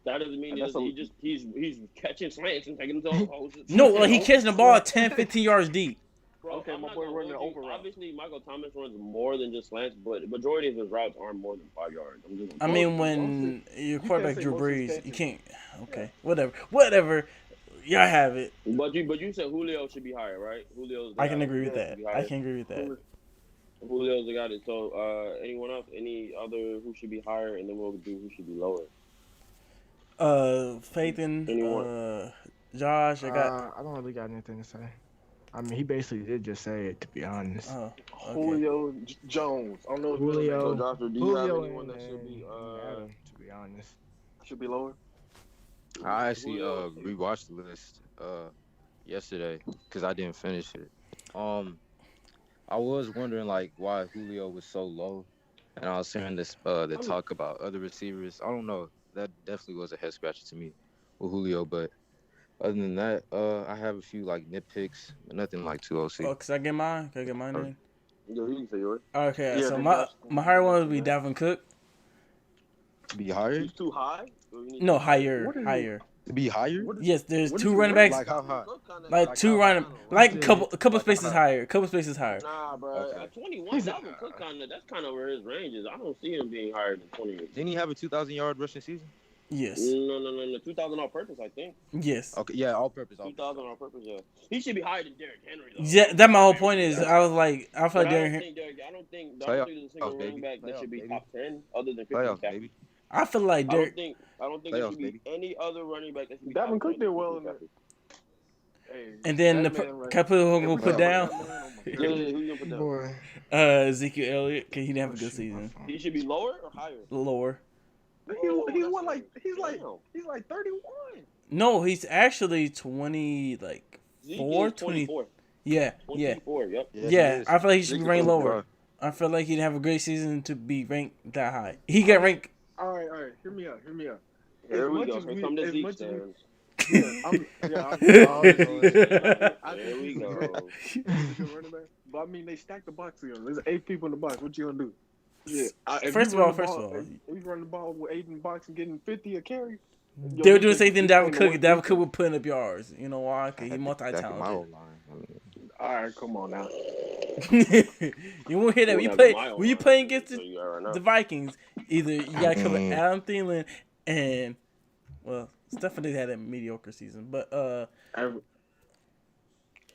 That doesn't mean That's he's catching slants and taking them to holes. No, like he catching the ball 10, 15 yards deep. Bro, Okay, I'm my not boy gonna running hold an you. over route. Obviously, Michael Thomas runs more than just slants, but the majority of his routes aren't more than 5 yards. I'm just I mean, when your quarterback say Drew most of his Brees, you catches. can't. Okay, whatever. Y'all have it. But you said Julio should be higher, right? Julio's the I guy can that agree with should that. be I higher. can agree with that. Julio's the guy that. So, anyone else? Any other who should be higher, and then we'll do who should be lower. Faith in Anyone? Josh. I got. I don't really got anything to say. I mean, he basically did just say it, to be honest. Oh, okay. Julio Jones. I don't know if Julio. So, Joshua, do you Julio have anyone that should be? Adam, to be honest. should be lower. I actually Julio- rewatched the list yesterday because I didn't finish it. I was wondering like why Julio was so low, And I was hearing this the talk about other receivers. I don't know. That definitely was a head scratcher to me with Julio. But other than that, I have a few like nitpicks, but nothing like too OC. Oh, cause I get mine. Can I get mine Uh, in? Yo, you can say yours. Okay, Yeah, so the my higher one would be Dalvin Cook. to be hired? He's too high. Or you need No, to higher? higher, What is he? higher. To be hired? What is Yes, there's what is two he running ranked? backs, Like how high? like Like two how running, high? like He a couple Like how spaces high? higher, couple spaces higher. Nah, bro. Okay. At 21, He's Dalvin Cook that's kind of where his range is. I don't see him being higher than 20. Didn't he have a 2,000 yard rushing season? Yes, No. 2,000 on purpose, I think. yes, Okay, yeah, all purpose. All 2,000 purpose. on purpose, yeah. He should be higher than Derrick Henry, though. yeah. That my whole point is. I was like, I feel But like I don't Darren. think I don't think Playoff- there's a single playoffs, running baby. back that Playoffs, should be baby. top 10 other than 50 Playoffs, McCaffrey. baby. I feel like I don't Derek. think there Playoffs, should be baby. any other running back that should be Dalvin top Cook 10 did than well in 50 that. Hey, And then that the man right can I put who I'm gonna every put time down? that man, oh my Yeah, goodness. who you gonna put down? Boy. Ezekiel Elliott, cause he didn't have a Oh, good shoot, my season. phone. He should be lower or higher? Lower. He's That's what, like damn. he's like 31. No, he's actually 20, like Zeke 4, is 20. 24. Yeah. 24, yep. Yeah, Yeah, he is. I feel like he should Zeke be is ranked 25. lower. I feel like he didn't have a great season to be ranked that high. He got ranked. All right. Hear me out. Here we much go. as Here we- come the as Zeke much as we- stands. I There think we he's a go. good running back. But I mean, they stacked the box together. There's 8 people in the box. What you gonna do? Yeah. First of all, if you run the ball with 8 in the box and getting 50 a carry, They were doing the same thing you Dalvin ain't Cook. the Dalvin worst Cook was putting up yards. You know why? Because he's Back in my multi-talented. old line. I mean, All right, come on now. You won't hear that when you Who play has a mile when you on playing it, against so you got right now. the Vikings. Either you gotta cover Mm. Adam Thielen and Stephanie had a mediocre season, but Every-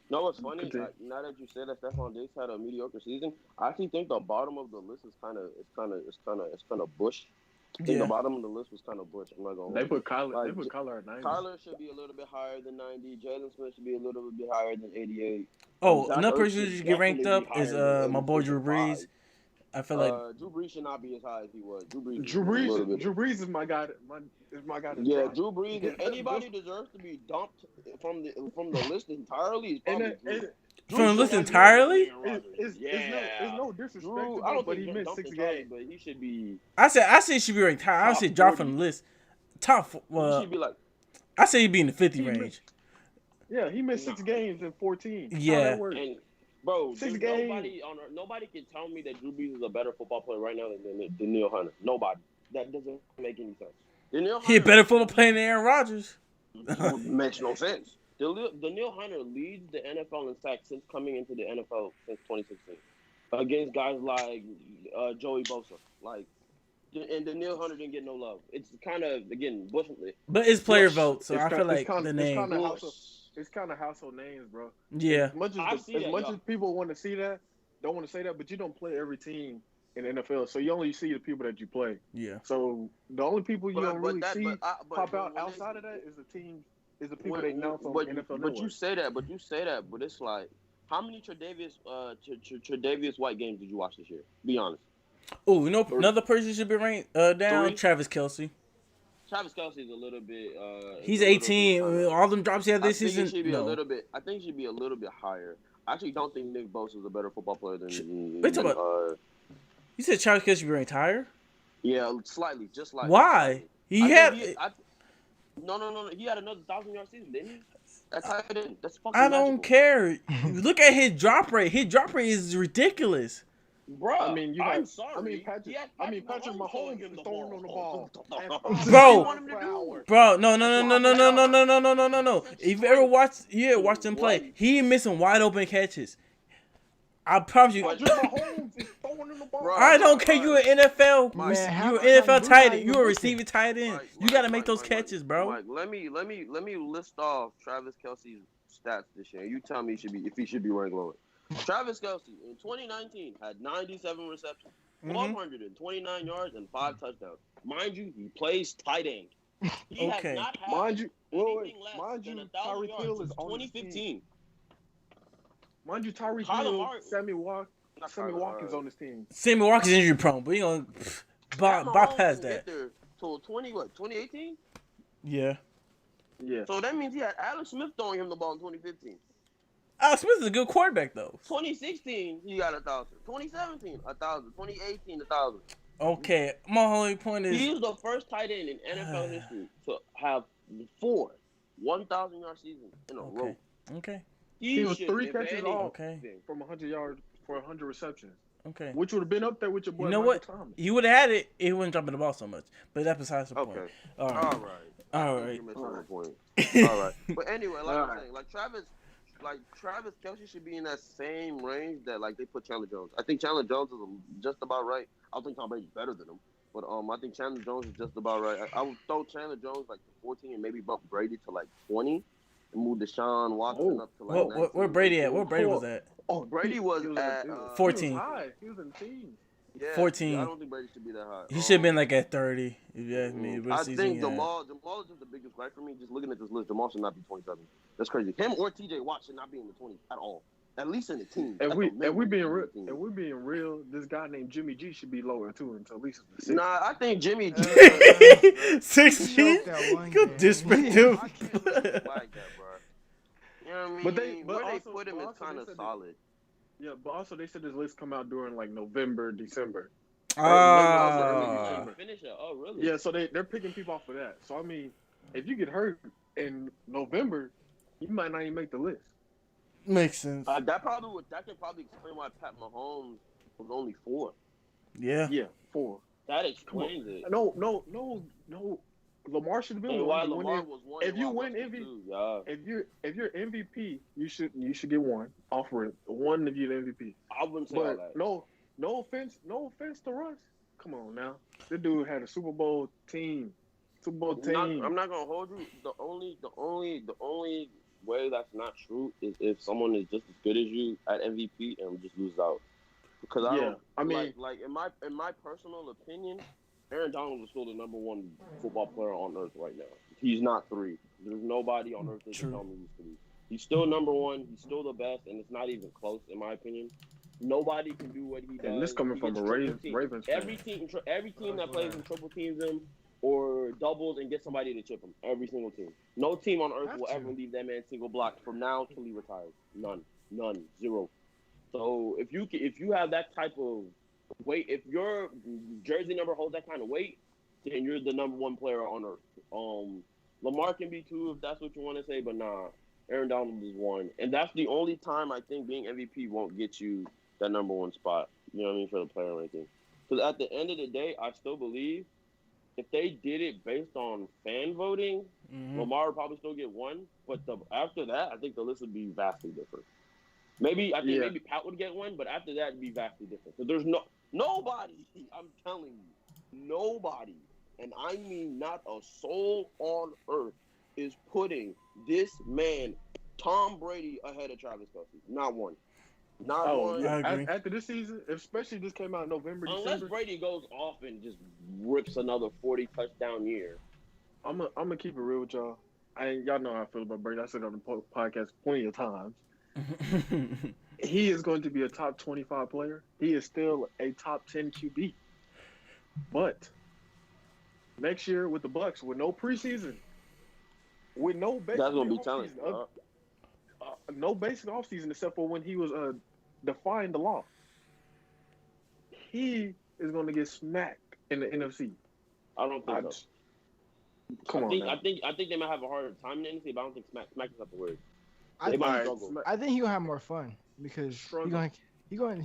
No, what's funny? Continue. Now that you said that Stephon Diggs had a mediocre season, I actually think the bottom of the list is kind of Bush. I think yeah. the bottom of the list was kind of Bush. I'm not gonna. They lie. put Kyler. Like, They put Kyler at 90. Kyler should be a little bit higher than 90. Jalen Smith should be a little bit higher than 88. Oh, Zach another Ertz person who should should get ranked up definitely be is higher than my boy 86 Drew and Brees. 5. I feel like Drew Brees should not be as high as he was. Drew Brees. Drew is a little bit. Brees is my guy. Is my guy. to Yeah, drop. Drew Brees. If anybody deserves to be dumped from the list entirely, it's And probably it- Drew. it- from the list should not be entirely. Aaron Rodgers. it's no disrespect Drew, to I him, don't but think he he's missed dumped 6 entirely, games. but he should be. I said he should be ranked high. I Top said drop 40. from the list. Top. He should be like. I say he'd be in the 50 He range. Yeah, he missed 6 games in 14. How Yeah. that work? And bro, 6 there's games. nobody can tell me that Drew Brees is a better football player right now than Neil Hunter. Nobody. That doesn't make any sense. Neil He a better football player than Aaron Rodgers. makes no sense. The Neil Hunter leads the NFL in sacks since coming into the NFL since 2016 against guys like Joey Bosa. Like, and the Neil Hunter didn't get no love. It's kind of again Bush. But it's player Bush. vote, so It's I kind- feel it's like kind- the it's name. kind of Bush. It's kind of household names, bro. Yeah. As much I as see that, yo. as people want to see that, don't want to say that, but you don't play every team in the NFL, so you only see the people that you play. Yeah. So the only people you don't really see but pop out when outside they- of that is the team, is the people they announce on NFL But you Network. say that, but it's like, how many Tre'Davious White games did you watch this year? Be honest. Oh, you know another person should be ranked down. 3? Travis Kelce. Travis Kelce is a little bit. He's a little bit 18. kinda- All them drops he had this I think season. he should be No. a little bit. I think he should be a little bit higher. I actually don't think Nick Bosa is a better football player than. Wait, talk about- You said Travis Kelce should be ranked higher. Yeah, slightly, just slightly. Why? He I had. think no. He had another 1,000-yard season, didn't he? That's how it is. That's fucking. I don't magical. care. Look at his drop rate. His drop rate is ridiculous. Bro, I mean, I'm sorry. I mean, Patrick Mahomes is throwing on the ball. Bro. Bro. Bro, no. If you ever watched him play, What? he missing wide open catches. I promise you. Patrick Mahomes is throwing on the ball. Bro. I don't care. You an NFL. Mike, You Man, an how NFL Blue tight not end. You even a looking? receiving tight end. You gotta make those catches, bro. Mike, let me list off Travis Kelce's stats this year. You tell me if he should be ranked lower. Travis Kelce in 2019 had 97 receptions, 1,229 yards, and 5 touchdowns. Mind you, he plays tight end. He Okay. has not had Mind you, anything less mind than you, 1,000 Tyreek yards Hill is since on his 2015. Mind you, Tyreek Kyler Hill, Murray- Sammy Watkins Kyler, on his team. Sammy Walker's injury prone, but he gonna bypass that. 2018. Yeah. Yeah. So that means he had Alex Smith throwing him the ball in 2015. Alex Smith is a good quarterback though. 2016, he got 1,000. 2017, 1,000. 2018, 1,000. Okay, my only point He is is the first tight end in NFL history to have 4 1,000-yard seasons in a row. Okay. He He was should, 3 if catches off anything, from 100 yards for 100 receptions, Okay. which would have been up there with your boy You know Michael what? Thomas. He would have had it. He wouldn't dropping the ball so much. But that's besides the point. okay. All right. All right. All I think right. you're missing the point. All All right. But anyway, like All I'm right. saying, like Travis Kelce should be in that same range that like they put Chandler Jones. I think Chandler Jones is just about right. I don't think Tom Brady's better than him, but I think Chandler Jones is just about right. I would throw Chandler Jones like to 14 and maybe bump Brady to like 20 and move Deshaun Watson up to like 19. Where Brady at? 18. Where Brady was at? Oh, Brady was at 14. He was high. He was in the teens. Yeah, 14. Yeah, I don't think Brady should be that high. He should have been like at 30. If you ask me. I think Jamal is just the biggest gripe for me. Just looking at this list, Jamal should not be 27. That's crazy. Him or TJ Watt should not be in the 20s at all. At least in the team. And we being real, this guy named Jimmy G should be lower too until at least the 6. Nah, I think Jimmy G. 16. Go disrespect him. I can't really like that, bro. You know what I mean? But where also, they put him is kind of solid. Yeah, but also they said this list come out during like November, December. Finish it. Oh, really? Yeah, so they're picking people off of that. So I mean, if you get hurt in November, you might not even make the list. Makes sense. That could probably explain why Pat Mahomes was only 4. Yeah. Yeah, 4. That explains it. No. Lamar should have been And one. why Lamar was 1? If you win MVP, if you're MVP, you should get 1. Offer it 1 if you're the MVP. I wouldn't say all that. No offense to Russ. Come on now, this dude had a Super Bowl team. I'm not gonna hold you. The only way that's not true is if someone is just as good as you at MVP and just loses out. Because I mean, in my personal opinion, Aaron Donald is still the number 1 football player on earth right now. He's not 3. There's nobody on earth that can tell me he's 3. He's still number 1. He's still the best, and it's not even close in my opinion. Nobody can do what he does. And this coming from a Ravens fan. Every team that plays and triple teams him or doubles and gets somebody to chip him. Every single team. No team on earth will ever leave that man single block from now till he retires. None. 0. So if you have that type of weight, if your jersey number holds that kind of weight, then you're the number 1 player on earth. Lamar can be 2 if that's what you want to say, but nah. Aaron Donald is 1, and that's the only time I think being MVP won't get you that number 1 spot. You know what I mean, for the player ranking. Because at the end of the day, I still believe if they did it based on fan voting, Lamar would probably still get 1. But after that, I think the list would be vastly different. Maybe Pat would get 1, but after that, it'd be vastly different. So there's nobody. I'm telling you, nobody, and I mean not a soul on earth, is putting this man, Tom Brady, ahead of Travis Kelce. Not one. Not one. Yeah. After this season, especially this came out in November, Unless December. Brady goes off and just rips another 40 touchdown year. I'm gonna keep it real with y'all. Y'all know how I feel about Brady. I said it on the podcast plenty of times. He is going to be a top 25 player. He is still a top 10 QB. But next year with the Bucs, with no preseason, with no basic that's gonna be telling. No basic offseason except for when he was defying the law. He is going to get smacked in the NFC. I don't think so. Come on. I think they might have a harder time in the NFC, but I don't think smack is not the word. I think he'll have more fun because he's gonna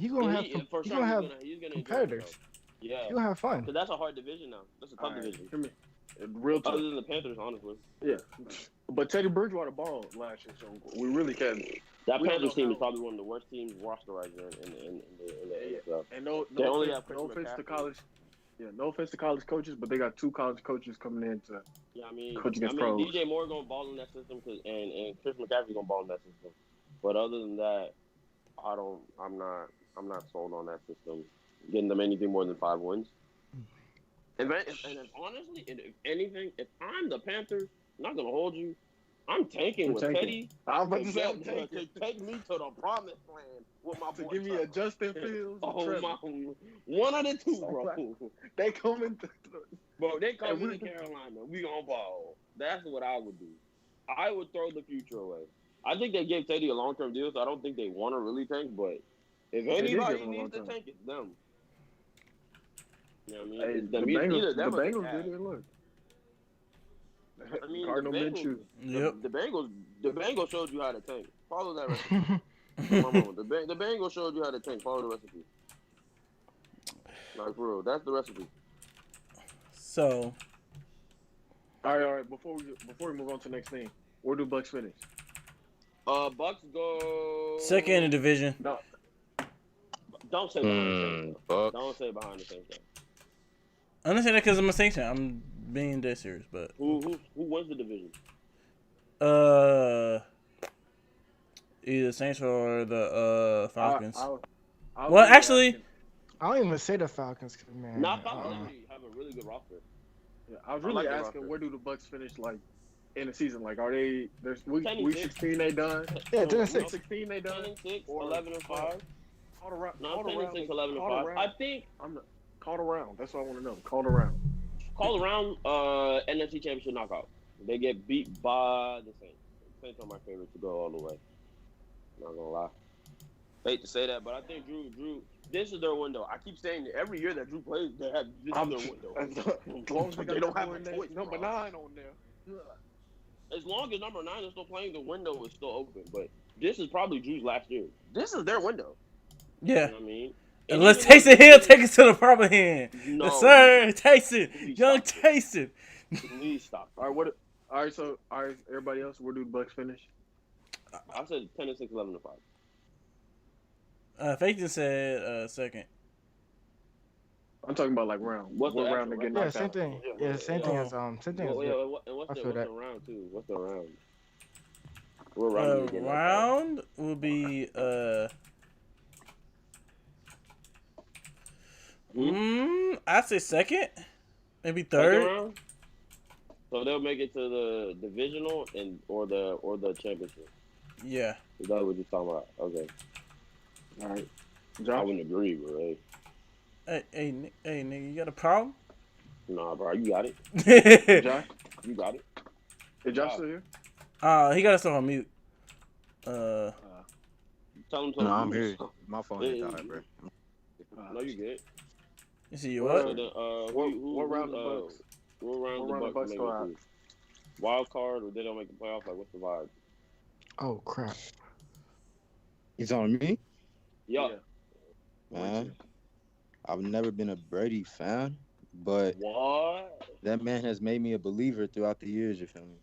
have competitors. Yeah, he'll have fun. Because that's a hard division now. That's a tough division. Hear me. Real tough. Other than the Panthers, honestly. Yeah, but Teddy Bridgewater balled last year, so we really can't. That Panthers team is probably one of the worst teams rosterized in the AFL. And no offense to college. Yeah, no offense to college coaches, but they got 2 college coaches coming in to coach against pros. DJ Moore gonna ball in that system, and Chris McCaffrey gonna ball in that system. But other than that, I'm not sold on that system. Getting them anything more than 5 wins. And honestly, if anything, if I'm the Panthers, I'm not gonna hold you. I'm tanking with Teddy. I'm about to say I'm tanking. Take me to the promised land with my boy. Give me a Justin Fields. One of the 2, bro. They coming. Bro, they coming to Carolina. We gonna ball. That's what I would do. I would throw the future away. I think they gave Teddy a long term deal, so I don't think they want to really tank. But if They did give anybody him a long needs to time. tank, it's them. You know what I mean? Hey, It's the them. Bengals, Either the them or the Bengals did Cavs. it. Look, I mean, Cardinal Minshew. Yep. The Bengals showed you how to tank. Follow that recipe. My mama, the Bengals showed you how to tank. Follow the recipe. Like for real, that's the recipe. So All right. Before we move on to the next thing, where do Bucks finish? Bucks go second in the division. No, Don't say behind the Saints. Bucks. Don't say behind the Saints. I'm not saying that because I'm a Saints fan. I'm being dead serious, but Who wins the division? Either Saints or the Falcons. I Well, actually, I don't even say the Falcons, 'cause, man. Not Falcons actually have a really good roster. I was I really like the asking roster. where do the Bucks finish like in the season? Like, are they? There's week 10-6. 16 they done. Yeah, No, 10-6. week 16 they done. 10-6, Or- 11-5. Called around. No, Called 10-6, around. 11-5. I think I'm not called around. That's what I want to know. Called around. call around NFC Championship knockout. They get beat by the Saints. Saints are my favorite to go all the way. Not gonna lie. Hate to say that, but I think Drew. This is their window. I keep saying that every year that Drew plays, they have this is their window. As long as They don't have a choice, number bro. 9 on there. As long as number 9 is still playing, the window is still open. But this is probably Drew's last year. This is their window. yeah. You know what I mean? Unless even Taysom though- Hill take it to the proper hand. No, Yes, sir. Taysom. Please Young stop Taysom. Please stop. All right. So, everybody else, where do the Bucks finish? I said 10-6, 11-5. Faithon said second. I'm talking about like round. What's the what round they actual get Yeah, knocked same out? thing. Yeah, Yeah, same thing oh. as same thing as Well, Vic. and what's I the feel that. round too? What's the round? What round do you get knocked out? Round will be I'd say second, maybe Second third. round? So they'll make it to the divisional or the championship. Yeah. Is that what you're talking about? Okay. All right. I Josh? wouldn't agree, but Hey, nigga, you got a problem? nah, bro, you got it. Josh? You got it. Is Josh still here? He got us on mute. Tell him No, I'm something. here. My phone ain't died, bro. No, you good. You see you Well, what? So then, What round the Bucks? What round What the round the Bucks Bucks make go it out? to? Wild card or they don't make the playoffs? Like, what's the vibe? Oh crap. He's on me, Yeah. man. I've never been a Brady fan, but What? that man has made me a believer throughout the years. You feel me?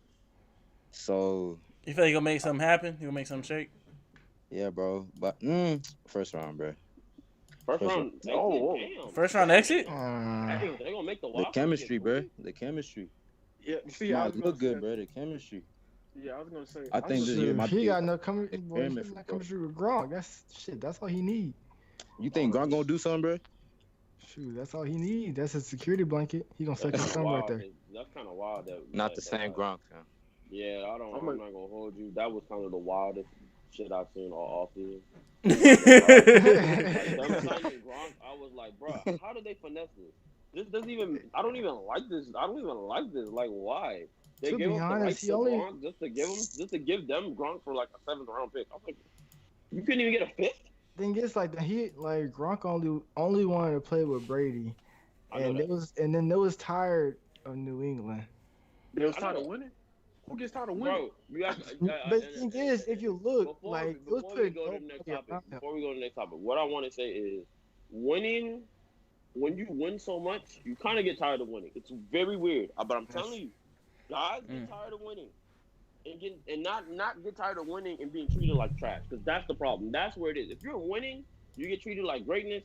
So You feel like you gonna make something happen? You gonna make something shake? yeah, bro. But first round, bro. First First round. Exit? Oh. Damn. First round exit? Damn, they gonna make the The wild card chemistry, shit, bro. quick. The chemistry. Yeah. See, I Might was look gonna good, say, bro. The chemistry. Yeah, I was gonna say. I think this year Shoot, might he be got no chemistry. Boy, he experiment got for no Bucks. chemistry with Gronk. That's shit. That's all he need. You think Gronk gonna do something, bro? Shoot, that's all he need. That's his security blanket. He gonna suck his thumb right there. That's kind of wild. Not the same Gronk, fam. Yeah, I'm I'm not gonna hold you. That was kind of the wildest shit I've seen all offseason. Like them signing Gronk, I was like, bro, how did they finesse this? This doesn't even. I don't even like this. I don't even like this. Like, why? They To gave be up the honest, rights he to only- Gronk just to give them Gronk for like a 7th round pick. I'm like, you couldn't even get a 5th. Thing is, like Gronk only wanted to play with Brady, I know and that. then they was tired of New England. They was I tired know. of winning. Who gets tired of winning? Bro, you have But the thing is, if you look, like it was before we pretty go to dope the next player topic, around him. before we go to the next topic, what I want to say is winning. When you win so much, you kind of get tired of winning. It's very weird, but I'm telling you, guys get tired of winning, and not get tired of winning and being treated like trash, because that's the problem. That's where it is. If you're winning, you get treated like greatness,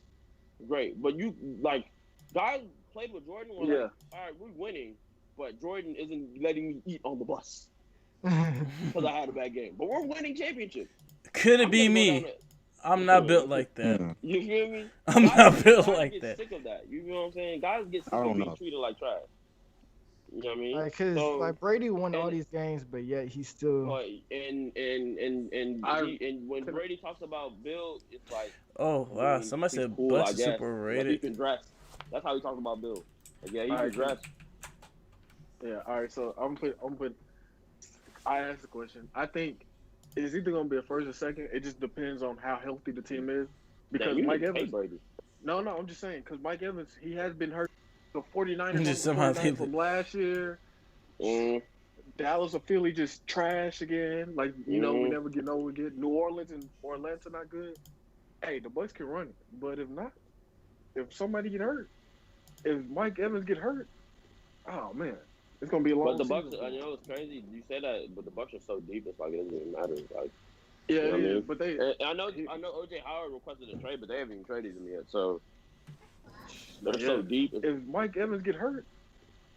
great. But you like guys played with Jordan. Were like, all right, we're winning, but Jordan isn't letting me eat on the bus because I had a bad game. But we're winning championships. Could it I'm be gonna go me? down the- I'm not built like that. You feel me? I'm Guys not built guys like get that. Sick of that. You know what I'm saying? Guys get sick I of don't being know. treated like trash. You know what I mean? Like, cause So- like Brady won all and- these games, but yet he still. But and when Brady talks about Bill, it's like, Oh I wow! mean, Somebody he's said cool, Bucks I is guess. super Like, he rated. can dress. That's how he talks about Bill. Like, yeah, he All can right, dress. Yeah. All right. So I'm put. I asked the question. I think It's either gonna be a first or second. It just depends on how healthy the team is. Damn, Because you Mike niggas hate Evans, Brady. no, I'm just saying, because Mike Evans, he has been hurt. The 49ers Just aren't the somehow they 49ers from last year. Mm, Dallas or Philly just trash again. Like, we mm. never get over again. New Orleans and Atlanta not good. Hey, the Bucks can run it. But if not, if somebody get hurt, if Mike Evans get hurt, oh man, it's gonna be a But long the Bucks, season for him. you know, it's crazy. You say that, but the Bucks are so deep. It's like it doesn't even matter. Like, Yeah, you know it what I is. mean? But they, And I know. OJ Howard requested a trade, but they haven't even traded him yet. So they're yeah, so deep. if Mike Evans get hurt,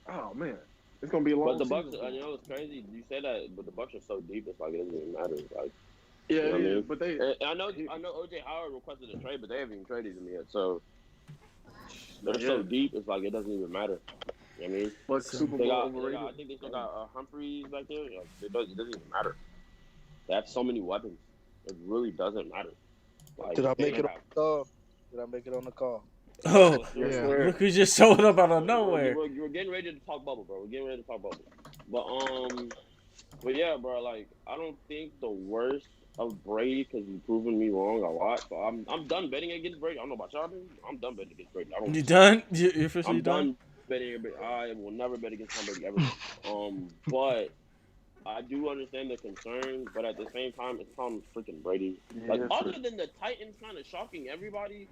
oh man, it's gonna be a But long the Bucks, season for you him. know, it's crazy. You say that, but the Bucks are so deep. It's like it doesn't even matter. Like, Yeah, you know it what I is. mean? But they, And I know. he, OJ Howard requested a trade, but they haven't even traded him yet. So they're not so yet. deep. It's like it doesn't even matter. You know what I mean? But So, Super They Bowl got. overrated. I think they still got Humphreys back there. Like, it doesn't even matter. They have so many weapons. It really doesn't matter. Like, Did I they make it on have. the call? Did I make it on the call? oh, Yes, Yes, sir. Yeah. sir. look who just showed up out of nowhere. We're getting ready to talk bubble, bro. We're getting ready to talk bubble. But yeah, bro. Like, I don't think the worst of Brady because he's proven me wrong a lot. So I'm done betting against Brady. I don't know about y'all, dude. I'm done betting against Brady. I don't. You done? You officially I'm done? done betting. I will never bet against Tom Brady ever. But I do understand the concern, but at the same time, it's Tom freaking Brady. Like, Yes, other sir. than the Titans kind of shocking everybody,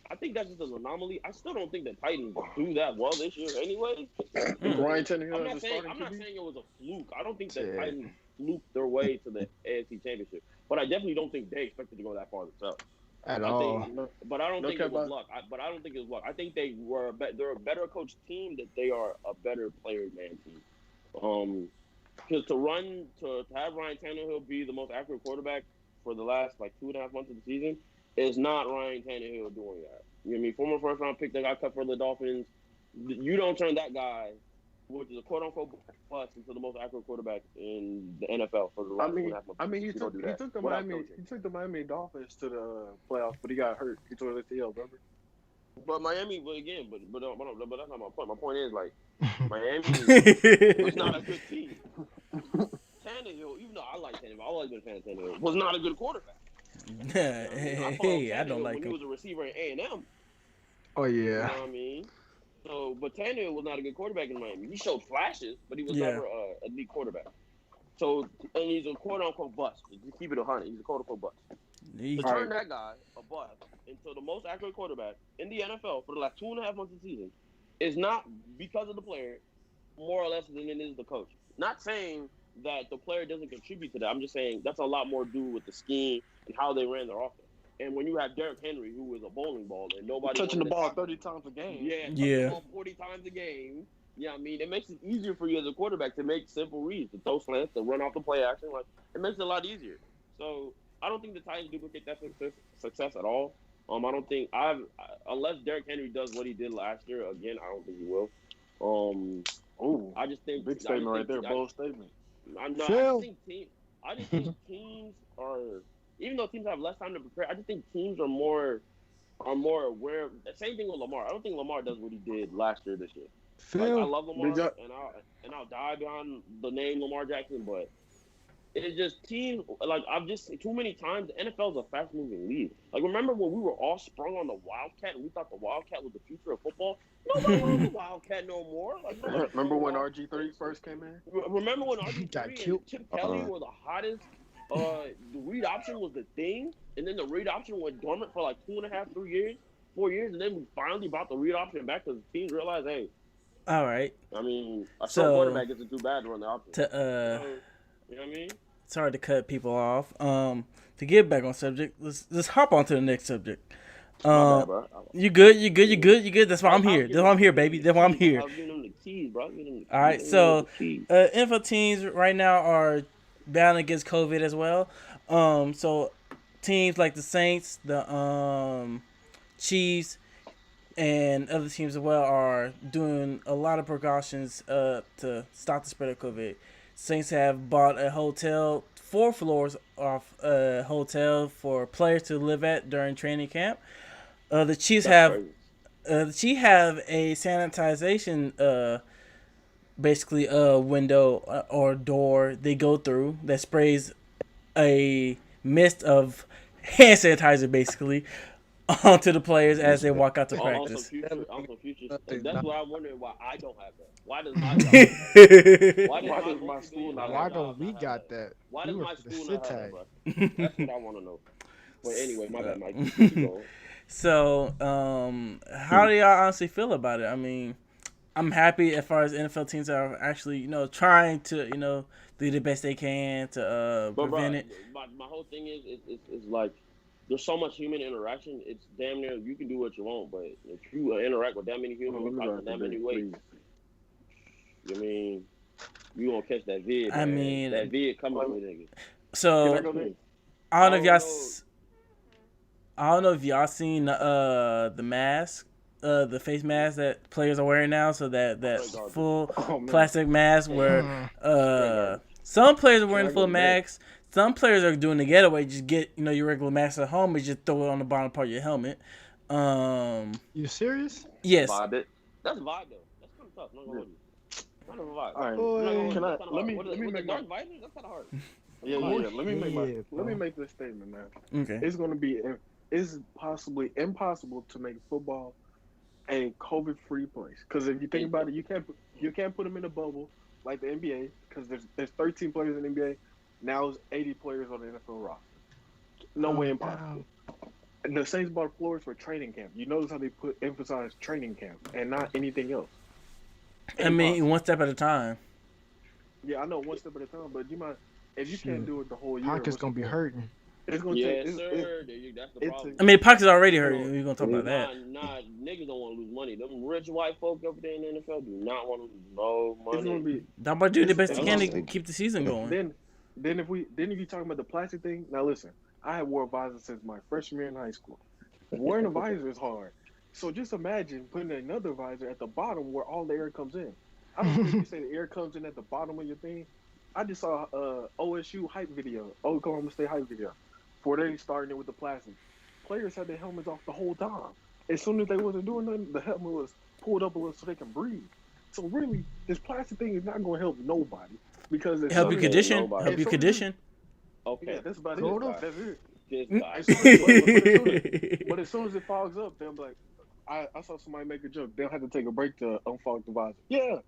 I think that's just an anomaly. I still don't think the Titans do that well this year anyway. With Mm. Ryan Tannehill as a starting I'm not QB. saying it was a fluke. I don't think the Yeah. Titans fluked their way to the AFC Championship, but I definitely don't think they expected to go that far themselves. At I all. think, No, but I don't no think cap it was about. luck. I don't think it was luck. I think they're a better coach team. That they are a better player man team. Because to have Ryan Tannehill be the most accurate quarterback for the last like 2.5 months of the season is not Ryan Tannehill doing that. You know what I mean? Former first round pick that got cut for the Dolphins. You don't turn that guy, which is a quote unquote bust, into the most accurate quarterback in the NFL for the I last two and mean, a half months I of the mean, season. You don't do he that took the without Miami coaching. he took the Miami Dolphins to the playoffs, but he got hurt. He tore his ACL. Remember? But Miami, but that's not my point. My point is like Miami was not a good team. Tannehill, even though I like Tannehill, I've always been a fan of Tannehill, was not a good quarterback. You know what I mean? I followed Hey, I don't Tannehill like when he him. was a receiver in A&M. Oh You yeah. know what I mean? So, but Tannehill was not a good quarterback in Miami. He showed flashes, but he was Yeah. never a elite quarterback. So, and he's a quote unquote bust. Just keep it 100. He's a quote unquote bust. He, To All turn right. that guy, a bust, into the most accurate quarterback in the NFL for the last 2.5 months of the season is not because of the player, more or less, than it is the coach. Not saying that the player doesn't contribute to that. I'm just saying that's a lot more due with the scheme and how they ran their offense. And when you have Derrick Henry, who is a bowling ball, and nobody Touching wanted the to ball tackle 30 him, times a game. yeah, touch the yeah. ball 40 times a game. Yeah, I mean, it makes it easier for you as a quarterback to make simple reads, to throw slants, to run off the play action. Like, it makes it a lot easier. So I don't think the Titans duplicate that success at all. I don't think unless Derrick Henry does what he did last year again. I don't think he will. Um, Ooh, I just think big statement right there. Bold statement. I know. Phil. I just think teams are, even though teams have less time to prepare. I just think teams are more aware. Same thing with Lamar. I don't think Lamar does what he did last year. This year, like I Phil. love Did Lamar y'all? and I'll die behind the name Lamar Jackson, but it's just teams like I've just too many times. The NFL is a fast moving league. Like remember when we were all sprung on the Wildcat and we thought the Wildcat was the future of football? Nobody runs the Wildcat no more. Like nobody Remember runs when Wild. RG3 first came in? Remember when He got RG3 killed. and Chip Kelly were the hottest? The read option was the thing, and then the read option went dormant for like 2.5, 3 years, 4 years, and then we finally brought the read option back because teams realized, hey, All right. I mean, a short So quarterback isn't too bad to run the option. to So, you know what I mean? it's hard to cut people off. To get back on subject, let's hop on to the next subject. My bad, bro. You good? You good? You good? You good? That's why I'm I was here. giving That's why I'm them- here, giving baby. them That's why I'm the keys. here. I was giving them the keys, bro. I was giving them the All right. keys. So, The keys. NFL teams right now are battling against COVID as well. So teams like the Saints, the Chiefs, and other teams as well are doing a lot of precautions to stop the spread of COVID. Saints have bought a hotel, 4 floors off a hotel for players to live at during training camp. The Chiefs That's have crazy. a sanitization basically a window or door they go through that sprays a mist of hand sanitizer, basically, onto the players as they walk out to On some practice. futures. Nothing, That's not why I'm wondering why I don't have that. Why does my job not have that? Why does Why my does my school multi-billion not dollar have Why that? job don't we not have got that? that? Why We does work my for the school sit not have that, tag. bro? That's what I want to know. But anyway, my bad, Mike. Keep going. So, how do y'all honestly feel about it? I mean, I'm happy as far as NFL teams are actually, trying to, do the best they can to But bro, prevent it. my whole thing is like there's so much human interaction. It's damn near you can do what you want, but if you interact with that many Hold on, humans let me across grab the that many bait, weights, please. I mean, you gonna catch that vid, I man. That mean, vid coming Let for me, niggas. can I so go next? I I don't know if y'all, don't know. I don't know if y'all seen the mask, the face mask that players are wearing now. So that Straight garbage. full Oh man, plastic mask where Straight garbage. some players are can wearing I the full go next? masks. Some players are doing the getaway. Just get your regular mask at home and just throw it on the bottom part of your helmet. You serious? Yes. Vibe it. That's vibe though. That's kind of tough. I'm not gonna hold you. Kind of a vibe. All right, I'm not gonna hold Boy. you. can I? That's kind of hard. Let me With the make my. dark visors, that's kind of hard. That's Yeah, a yeah, vibe. yeah. Let me make my. Shit, Let me bro. make this statement, man. Okay. It's gonna be. It's possibly impossible to make football a COVID-free place. Because if you think about it, you can't put them in a bubble like the NBA. Because there's 13 players in the NBA. Now it's 80 players on the NFL roster. No way Oh, impossible. And the Saints bought floors for training camp. You notice how they emphasize training camp and not anything else. I mean, Impossible. one step at a time. Yeah, I know one step at a time, but you might if you can't shoot. do it the whole year, Pocket's what's the gonna be point? hurting. It's gonna take Yes, sir. That's the it's a, problem. I mean, pockets already hold hurt. on. We're gonna talk about that. Nah, niggas don't want to lose money. Them rich white folk over there in the NFL do not want to lose no It's gonna money. be They're about to do the best they That's can what to I'm saying. keep the season going. then if you talking about the plastic thing, now listen, I have wore a visor since my freshman year in high school. Wearing a visor is hard. So just imagine putting another visor at the bottom where all the air comes in. I don't care if you say the air comes in at the bottom of your thing. I just saw OSU hype video, Oklahoma State hype video, before they starting it with the plastic. Players had their helmets off the whole time. As soon as they wasn't doing nothing, the helmet was pulled up a little so they can breathe. So really, this plastic thing is not going to help nobody because as Help soon you as condition. Nobody. Help as you soon as you condition. yeah, Okay, that's about this it. Go to guy, That's it. this Mm. guy. As soon as, but as soon as it fogs up, they'll be like, I saw somebody make a joke. They'll have to take a break to unfog the visor. Yeah.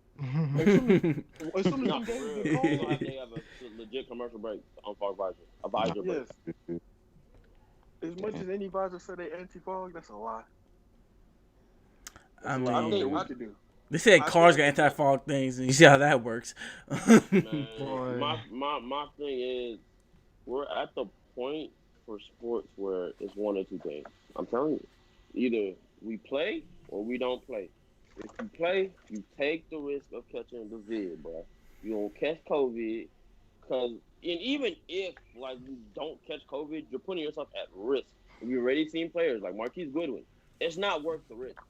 As soon as Not them for games real. get You're gonna cold, have to have a legit commercial break on fog visor, a visor break. yes. As much as any visor say they anti-fog, that's a lie. I That's a lie. I don't care mean, what you do. they said I cars think got as much, anti-fog things, and you see how that works. man. Boy. My thing is we're at the point for sports where it's one or two things. I'm telling you, either we play or we don't play. If you play, you take the risk of catching the vid, bro. You don't catch COVID, cause and even if like you don't catch COVID, you're putting yourself at risk. We've already seen players like Marquise Goodwin. It's not worth the risk.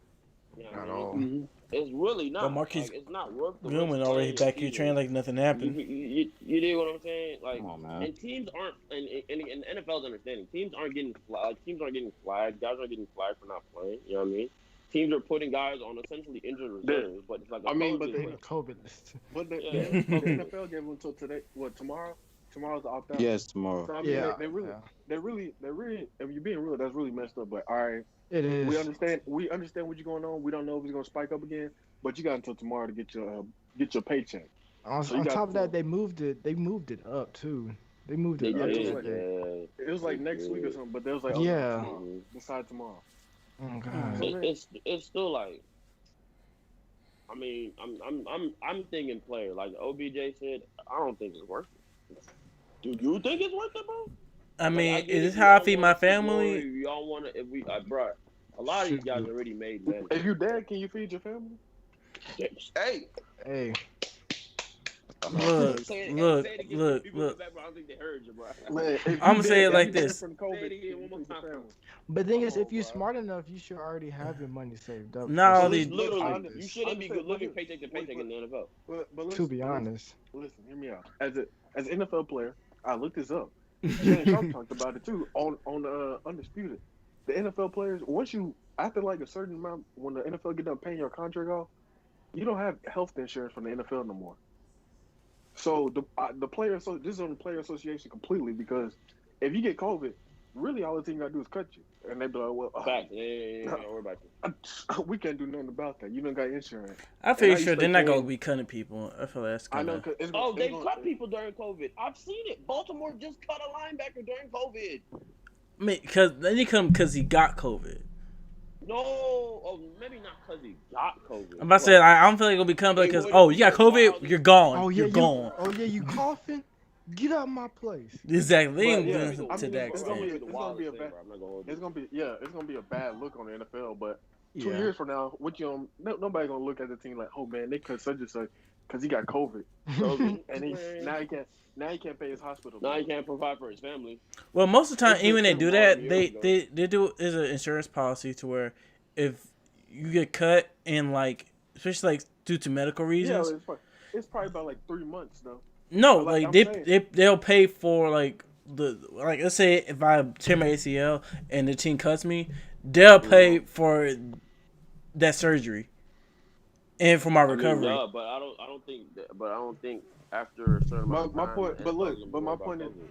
You know what I At mean? all. Mm-hmm. It's really But not. Marquis Like it's not worth the risk Goodwin already playing your back here training season. like nothing You happened. you dig what I'm saying? Like, come on, man. and teams aren't, and the NFL's understanding. Teams aren't getting like teams aren't getting flagged. Guys aren't getting flagged for not playing. You know what I mean? Teams are putting guys on essentially injured reserves, but it's like a I mean, COVID but list. COVID list. but Yeah, the COVID list. NFL gave them until today. What tomorrow? Tomorrow's the opt out. Yes, tomorrow. So I mean, Yeah, yeah. they really. If you're being real, that's really messed up. But all right, It we is. understand. We understand what's going on. We don't know if it's gonna spike up again. But you got until tomorrow to get your paycheck. So you On got top of that, they moved it. They moved it up too. They moved They it yeah. up It to was did. like like a. it was like They next week or did. something. But they was like, oh no, Yeah. tomorrow. Decide tomorrow. Oh So god. But man, it's still like. I mean, I'm thinking player. Like OBJ said, I don't think it's worth it. Do you think it's worth it, bro? I Like I mean, get is it. this We how I all feed want my to see glory. family? We all want to. If we, bro, a lot of these Shoot. guys already made men. if you dead, can you feed your family? Hey, Hey. Look, say look, it again for the look, people in the look. back. I don't think they heard you, bro. Man, if you I'm gonna say dead, it if like you dead this. from Say COVID, it again can one you more feed your time. family? But the thing Come is, if on, you're bro. smart enough, you should already have your money saved up Not for all But these. it's situations literally like you this. shouldn't be good living Understand, paycheck to paycheck in the NFL. but To be listen, honest. hear me out. As an NFL player, I looked this up. Shannon Sharp talked about it too on Undisputed. The NFL players, once you after like a certain amount, when the NFL get done paying your contract off, you don't have health insurance from the NFL no more. So the player, so this is on the player association completely because if you get COVID, really all the team gotta do is cut you, and they be like, well, Fact. Yeah. Worry about you. we can't do nothing about that. You don't got insurance. I And feel I used sure to they're not gonna paying. be cutting people. I feel like that's I kind know of. cause Oh, it's they gonna, cut people during COVID. I've seen it. Baltimore just cut a linebacker during COVID. I mean, because then he come because he got COVID. No, oh, maybe not because he got COVID. I'm about to say I don't feel like it'll be coming They because wouldn't you got be COVID, wildly. you're gone. Oh yeah, You're gone. you coughing? Get out my place. Exactly. They but ain't yeah, going I to mean that it's gonna be extent. it's gonna be a bad. I'm not gonna hold It's you. gonna be it's gonna be a bad look on the NFL. But 2 Yeah. years from now, what nobody gonna look at the team like, oh man, they cut such and such because he got COVID, COVID, and man. now he can't pay his hospital Now bill. he can't provide for his family. Well, most of the time, It's even just when they simple. do All them that, years ago. they do is an insurance policy to where if you get cut and like especially like due to medical Yeah, reasons, it's probably about like 3 months though. no, Like like I'm saying, they'll pay for like let's say if I tear my ACL and the team cuts me, they'll pay for that surgery and for my I mean, recovery. yeah, but I don't think. But I don't think after a certain amount of my time, point. the But NFL look, is gonna but be my worried about point is, COVID.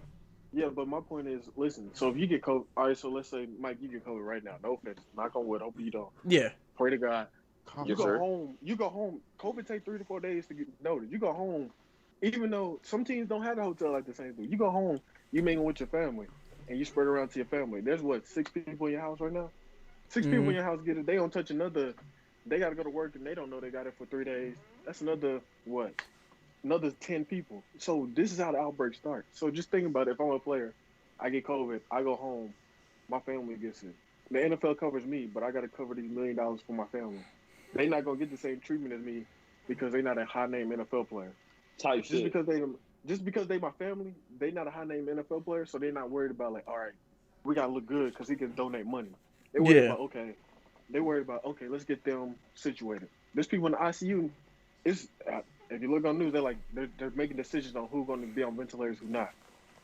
yeah, but my point is, listen. So if you get COVID, all right. So let's say Mike, you get COVID right now. No offense, knock on wood. Hope you don't. Yeah, Pray to God. You Yes, go sir. home. You go home. COVID take 3 to 4 days to get noted. You go home, even though some teams don't have a hotel like the Saints do. You go home. You mingling with your family, and you spread around to your family. There's what 6 people in your house right now. 6 people in your house get it. They don't touch another. They got to go to work and they don't know they got it for 3 days. That's another what? Another 10 people. So this is how the outbreak starts. So just think about it. If I'm a player, I get COVID. I go home. My family gets it. The NFL covers me, but I got to cover these $1 million for my family. They're not gonna get the same treatment as me because they're not a high name NFL player. Type Just shit. because they my family, they not a high name NFL player, so they're not worried about like, all right, we gotta look good because he can donate money. They worried Yeah. about let's get them situated. There's people in the ICU. It's if you look on news, they're making decisions on who's going to be on ventilators, who's not.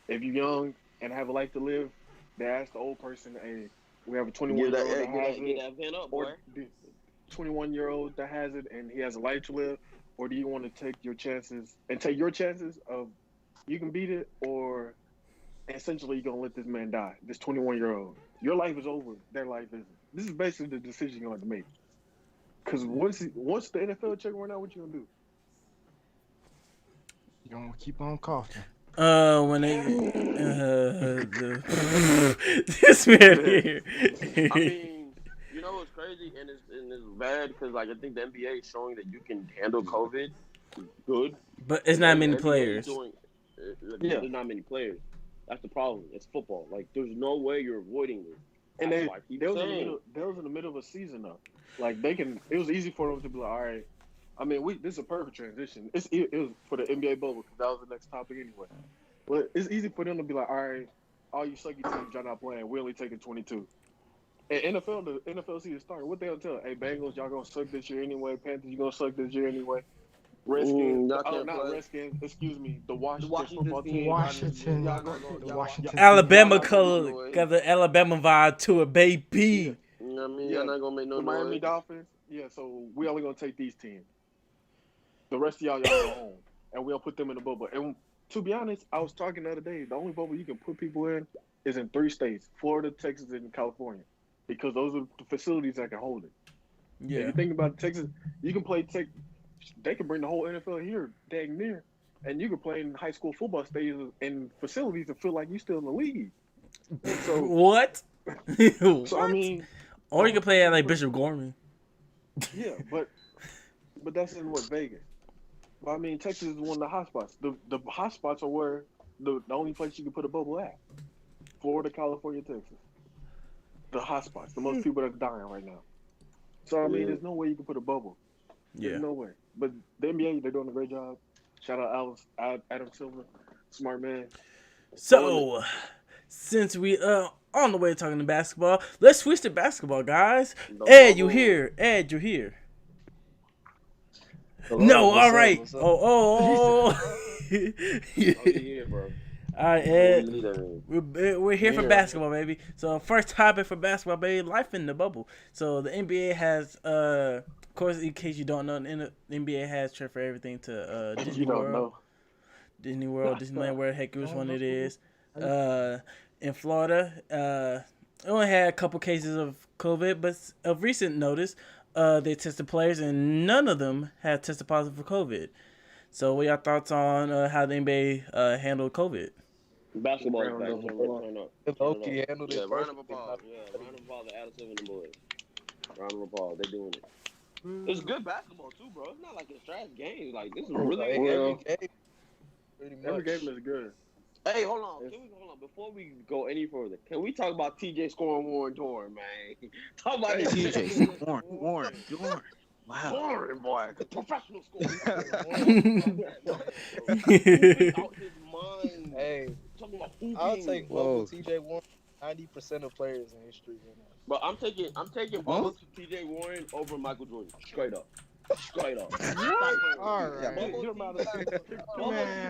If you're young and have a life to live, they ask the old person, hey, we have a 21-year-old that has Get it, that vent up, boy. or the 21-year-old that has it and he has a life to live, or do you want to take your chances of you can beat it, or essentially you're gonna let this man die, this 21-year-old. Your life is over, their life isn't. This is basically the decision you're going to make. Because once the NFL check run out, what you gonna do? You gonna keep on coughing. When they this man here. I mean, you know what's crazy and it's bad because like I think the NBA is showing that you can handle COVID good. But it's not many NBA is players. There's not many players. That's the problem. It's football. Like there's no way you're avoiding this. And That's why I keep they was saying. in the middle of a season though. Like it was easy for them to be like, all right. I mean, this is a perfect transition. It was for the NBA bubble because that was the next topic anyway. But it's easy for them to be like, all right, all you sucky teams y'all not playing. We only taking 22. And the NFL season started. What they'll tell? Hey, Bengals, y'all gonna suck this year anyway. Panthers, you gonna suck this year anyway. Redskins, Redskins. Excuse me, the Washington football team. Washington. Alabama Y'all not color gonna make got the Alabama vibe to it, baby. You know what I mean? Yeah. Y'all not gonna make no The Miami noise. Dolphins. Yeah, so we only gonna take these teams. The rest of y'all go home, and we'll put them in the bubble. And to be honest, I was talking the other day. The only bubble you can put people in is in 3 states: Florida, Texas, and California, because those are the facilities that can hold it. If Yeah. you think about Texas, you can play They can bring the whole NFL here, dang near, and you can play in high school football stadiums and facilities and feel like you're still in the league. And so, What? so I mean, or you can play at like Bishop Gorman. yeah, but that's in Vegas. But I mean, Texas is one of the hot spots. The hot spots are where the only place you can put a bubble at: Florida, California, Texas. The hot spots, the most people that's dying right now. So I mean, there's no way you can put a bubble. There's Yeah. no way. But the NBA, they're doing a great job. Shout out Adam Silver, smart man. So, since we on the way talking to basketball, let's switch to basketball, guys. Ed, you here? Ed, you here? Hello, No, what's all up, right. what's up? Oh. Yeah, bro. All right, What Ed. do you need that mean? We're here for Yeah. basketball, baby. So first topic for basketball, baby, life in the bubble. So the NBA has, of course, in case you don't know, the NBA has transferred everything to digital You don't world. know. Disney World, Disneyland, where the heck which one it is. School. In Florida, only had a couple cases of COVID, but of recent notice, they tested players and none of them had tested positive for COVID. So, what are your thoughts on how the NBA handled COVID? Basketball is Round back. of Turn applause. up. If Loki handled Yeah, it round of perfectly. applause. Yeah, round of applause to Adam Silver and the boys. Round of applause. They doing it. It's good basketball too, bro. It's not like it's trash games. Like this is really Like, good. every game, pretty much. Every game is good. Hey, hold on. Hold on. Before we go any further, can we talk about TJ scoring Warren Dorn, man? Talk about this TJ Warren. Wow. Dorn, boy. Professional scorer. Out his mind. Hey, Talking about hooping. I'll take Whoa. both TJ Warren. 90% of players in history right now. But I'm taking Bubbles to TJ Warren over Michael Jordan. Straight up. All right. Bubbles Man,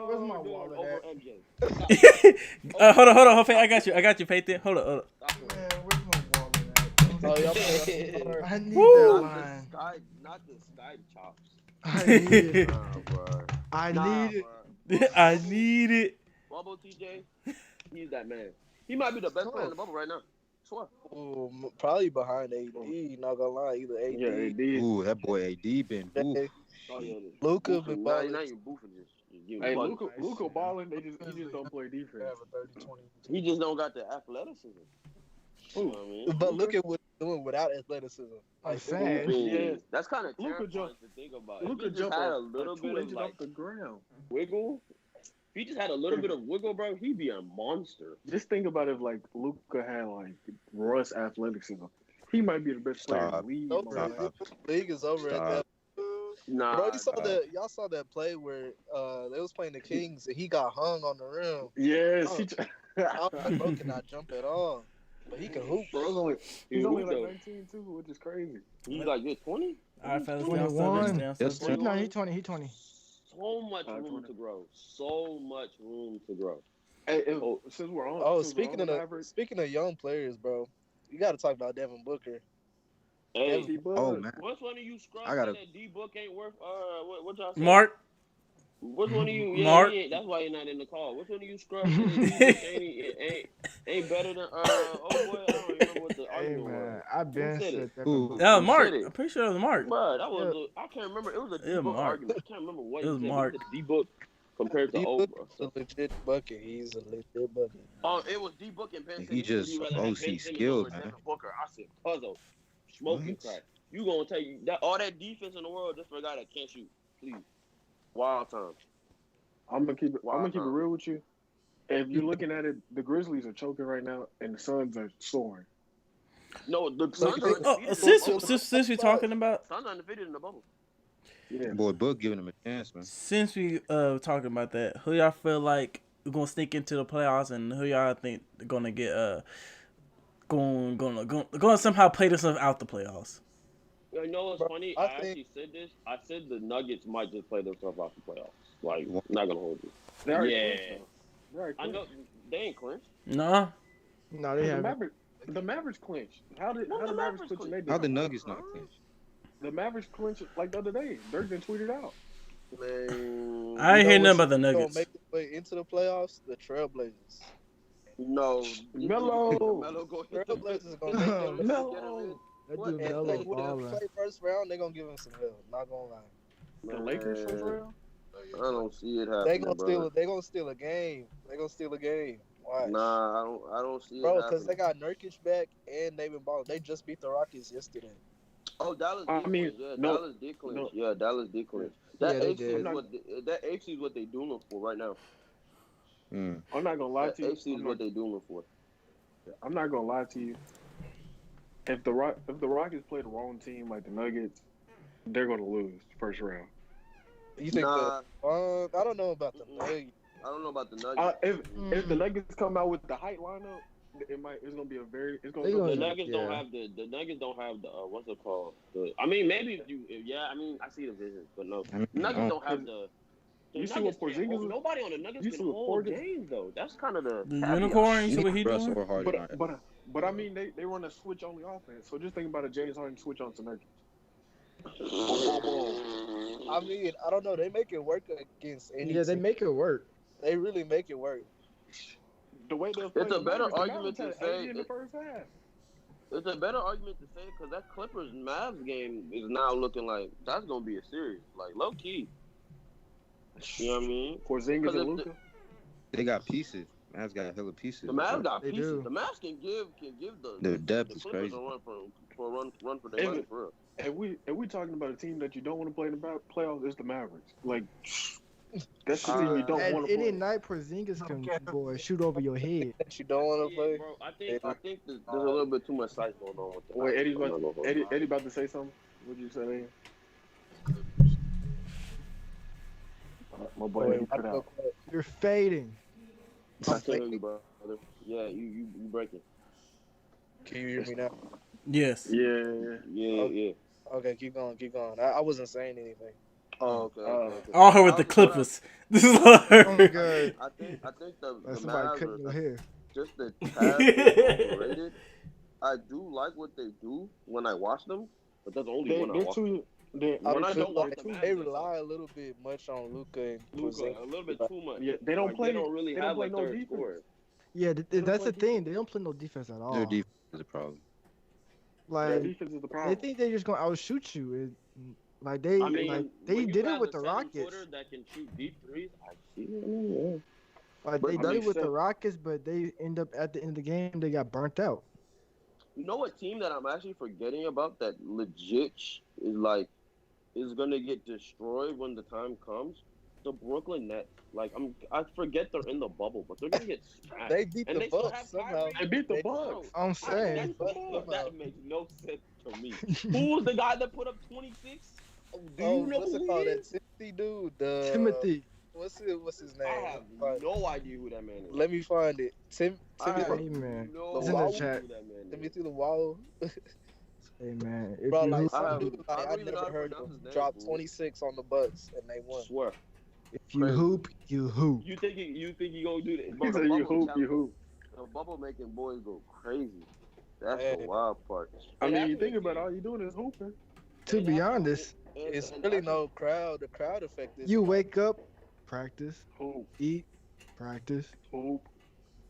where's my wallet over at? MJ. Hold on, Faith. I got you, Faith. Hold on. Man, where's my wallet at? Oh, y'all play I need Woo. that line. Not the sky chops. I need it. Bro. I need it. Bro. I need it. Bubble TJ, he's that man. He might be the best player in the bubble right now. Swear. Ooh, probably behind AD. Not gonna lie, either AD. Yeah, it did. Ooh, that boy AD been. Ooh. Oh, yeah, Luka been now balling. you're boofing just. Hey, Luka balling. He just don't play defense. Have a 30-20. He just don't got the athleticism. You know what I mean? But look at what he's doing without athleticism. Like Like, fast. Yeah. That's kind of Luka terrifying jumped- to think about. Luka If he just jumped had a like little 2 bit of inches like off the ground. wiggle. If he just had a little bit of wiggle, bro, he'd be a monster. Just think about if like Luka had like Russ athleticism. He might be the best player in Stop. the league. no, bro. bro, league is over at that. Nah, Bro, y'all saw that play where they was playing the Kings and he got hung on the rim. Yes, I was like, bro cannot jump at all, but he can hoop. He's only like though. 19 too, which is crazy. He's like, you're 20? All right, fellas. 21. Yes, sir. No, he 20. He 20. So much room 20. to grow. So much room to grow. Hey, since we're on, Oh, since we're on the Mavericks, speaking of young players, bro, you got to talk about Devin Booker. Hey, D-Bud. Oh man. what's one of you scrubs I gotta- that D-Book ain't worth, what y'all say? Mark. What's one of you? Yeah, Mark. that's why you're not in the call. Which one of you scrubs ain't better than oh boy? I don't remember what the Hey, argument man. was. I've been Who said said it? that. Ooh. before. That was Mark. said it? I'm pretty sure it was Mark. Bro, that was I can't remember. It was a It was D-Book Mark. argument. I can't remember what It was he said. Mark. He said D-Book compared to O, D-Book bro. is a legit bucket. He's a legit bucket. Oh, it was D-Book and Ben He Simmons. just He rather have OC Ben Simmons skilled, over man. Devin Booker. I said, puzzle, smoking What? crack. You gonna take that all that defense in the world just for a guy that can't shoot? Please, wild time. I'm gonna keep it Wow. real with you. If you're looking at it, the Grizzlies are choking right now, and the Suns are soaring. No, the Suns are Oh, undefeated in the bubble. since we're talking about Suns are undefeated in the bubble. Yeah, Boy, Book giving him a chance, man. since we talking about that, who y'all feel like gonna sneak into the playoffs, and who y'all think gonna get going somehow play themselves out the playoffs? You know what's Bro, funny? I I think- actually said this. I said the Nuggets might just play themselves out the playoffs. Like, What? not gonna hold you. they already Yeah. clinched, though. They already I know clinched. they ain't clinched. No, No, they The haven't. Mavericks clinched. How did No, the the Mavericks Mavericks clinch? and they clinched. How the didn't? Nuggets not clinch? The Mavericks clinched like the other day. Dirk didn't tweet it out. Man, I ain't hear nothing about the Gonna Nuggets. make its way into the playoffs. The Trailblazers. no. Melo. Melo go hit the Trailblazers gonna make them. Melo. That What? dude And Melo Hey, when they balling. play first round, they gonna give him some help. Not gonna lie. The Lakers first round. I don't see it They happening, gonna bro. steal. They gonna steal a game. They gonna steal a game. Watch. Nah, I don't see it Bro, happening. because they got Nurkic back and they've been balling. They just beat the Rockets yesterday. Oh, Dallas. I Did mean, clinch. Yeah, no, Dallas did clinch. no. Yeah, Dallas did clinch. Yeah, That they AFC is did. what that AFC is what they doing for right now. Mm. I'm not gonna lie That to you. AFC is what they doing for. I'm not gonna lie to you. If the Rockets play the wrong team like the Nuggets, they're gonna lose first round. You think? Nah, I don't know about the Nuggets. I don't know about the Nuggets. If the Nuggets come out with the height lineup, it's gonna be They go. gonna- The Nuggets don't yeah. have the Nuggets don't have the what's it called? I mean, maybe I mean, I see the vision, but no, I mean, Nuggets don't have the. You see Nuggets what can't hold- Porzingis- nobody on the Nuggets you can see what hold Porzingis- games though. That's kind of the The caveat. unicorn. You see what he Russell doing? or Harden. But I mean they run a switch only offense. So just think about a James Harden switch on to Nuggets. I mean, I don't know. They make it work against any Yeah, they team. make it work. They really make it work. The way they was It's playing a the better Mavericks, the argument Mavericks to had say 80 in the first half. it's a better argument to say because that Clippers Mavs game is now looking like that's gonna be a series, like low key. You know what I mean? Porzingis Because and if Luka. They got pieces. Mavs got hella pieces. the Mavs got They pieces, do. the Mavs can give Their the depth is Clippers crazy. a run for their money for real. And we talking about a team that you don't want to play in the playoffs is the Mavericks. Like that's the Uh, team you don't And want to any play. night, Porzingis can boy shoot over your head. That you don't want to Yeah, play. bro. I Yeah. think there's a little bit too much size going on with that. Wait, I'm not gonna hold you. Eddie about to say something. What'd you say? My boy Eddie cut out. You're fading. I can't hear you, brother. Yeah, you breaking. Can you hear me now? Yes. Yeah. Yeah. Okay, keep going, keep going. I wasn't saying anything. Oh, okay. All her with the Clippers. This is all her. Oh, good. I think the Like somebody Mavs cutting your are hair. just the tad bit overrated. I do like what they do when I watch them, but that's only when I They're watch too. They When I feel don't watch like the Mavs, they rely a little bit much on Luka and Luka Porzingis. a little bit too much. Yeah, they don't play. They don't really they don't have play a no third defense. scorer. Yeah, don't that's play the thing. They don't play no defense at all. Their defense is a problem. Their Like defense is the they problem. think they're just gonna outshoot you. Like they I mean, like they when you did it have with a the 7-footer Rockets. that can shoot deep threes. I see. Yeah. Like But they that did it makes with the sense. Rockets, but they end up at the end of the game they got burnt out. You know what team that I'm actually forgetting about that legit is gonna get destroyed when the time comes? The Brooklyn Nets. Like I forget they're in the bubble, but they're gonna get smashed. They beat And the they still Bucks have somehow. Kyrie. They beat the They- Bucks. I'm saying. That's Bucks the- somehow. that makes no sense to me. Who was the guy that put up 26? Do Oh, you know what's it who called? he That is? Timothy dude. The Timothy. What's his I name? have Find it. no idea who that man is. Let me find it. I have Timothy. Hey, man. no It's in the idea chat. who that man is. Timothy Lawal. Hey man, if Bro, you like hoop, some I dude, like, don't I even know how never to heard pronounce him his name, drop fool. 26 on the Bucks and they won. Swear. if you Crazy. hoop, you hoop. You think he gonna do that? He Bro, said the you bubble hoop, challenge- you hoop. The bubble making boys go crazy. That's Hey. the wild part. I It mean, you actually think about it, makes all you doing is hooping. To it be actually- honest, It's and really actually- no crowd. The crowd effect is you wake up, practice, Hoop, eat, practice. hoop,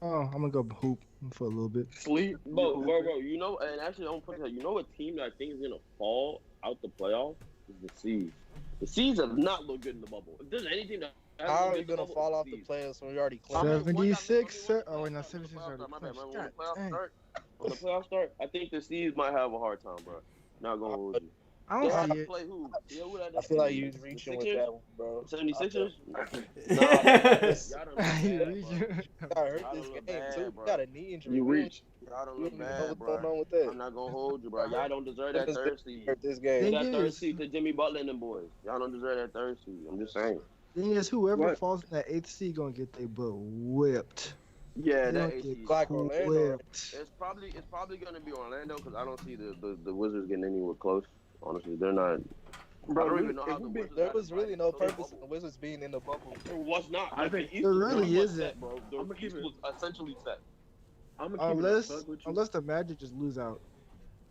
Oh, I'm gonna go hoop for a little bit. sleep. Bro, you bro, hooping. you know, and actually, I'm put that. You know what team that I think is gonna fall out the playoffs is the Seas. The Seas have not looked good in the bubble. If there's anything that How hasn't are looked you good in the gonna bubble, fall it's off the the Seas. playoffs when we already I mean, clinched? 76, when the oh, wait, no, playoffs 76 start, already my bad, clinched. when the playoffs God start, when the playoffs start, I think the Seas might have a hard time, bro. Not gonna hold you. I They don't have see to it. play who? Yeah, who that I is? feel like you're The reaching with Sixers? that one, bro. 76ers? Nah, You y'all done You look reach- bad, bro. You got hurt Y'all this done look game bad, too. bro. You got a knee injury. You reach. Y'all don't You look don't even know bad, what's bro. going on with that. I'm not gonna hold you, bro. Y'all don't deserve that Clippers third seed. hurt this Give game. Thing that third is- seed to Jimmy Butler and them boys. Y'all don't deserve that third seed. I'm just saying. Thing is, whoever What? falls in that 8th seed gonna get their butt whipped. Yeah, They that gonna AC. get Like Orlando. whipped. It's probably gonna be Orlando because I don't see the Wizards getting anywhere close. Honestly, they're not. Bro, I don't we- even know if how we the be- Wizards There got was really invited no to the purpose in bubble. the Wizards being in the bubble. There was not. I Like, think- the East There was really pretty much isn't. set, bro. The I'ma keep East it- was essentially set. I'm gonna keep it a Unless bug with you. unless the Magic just lose out.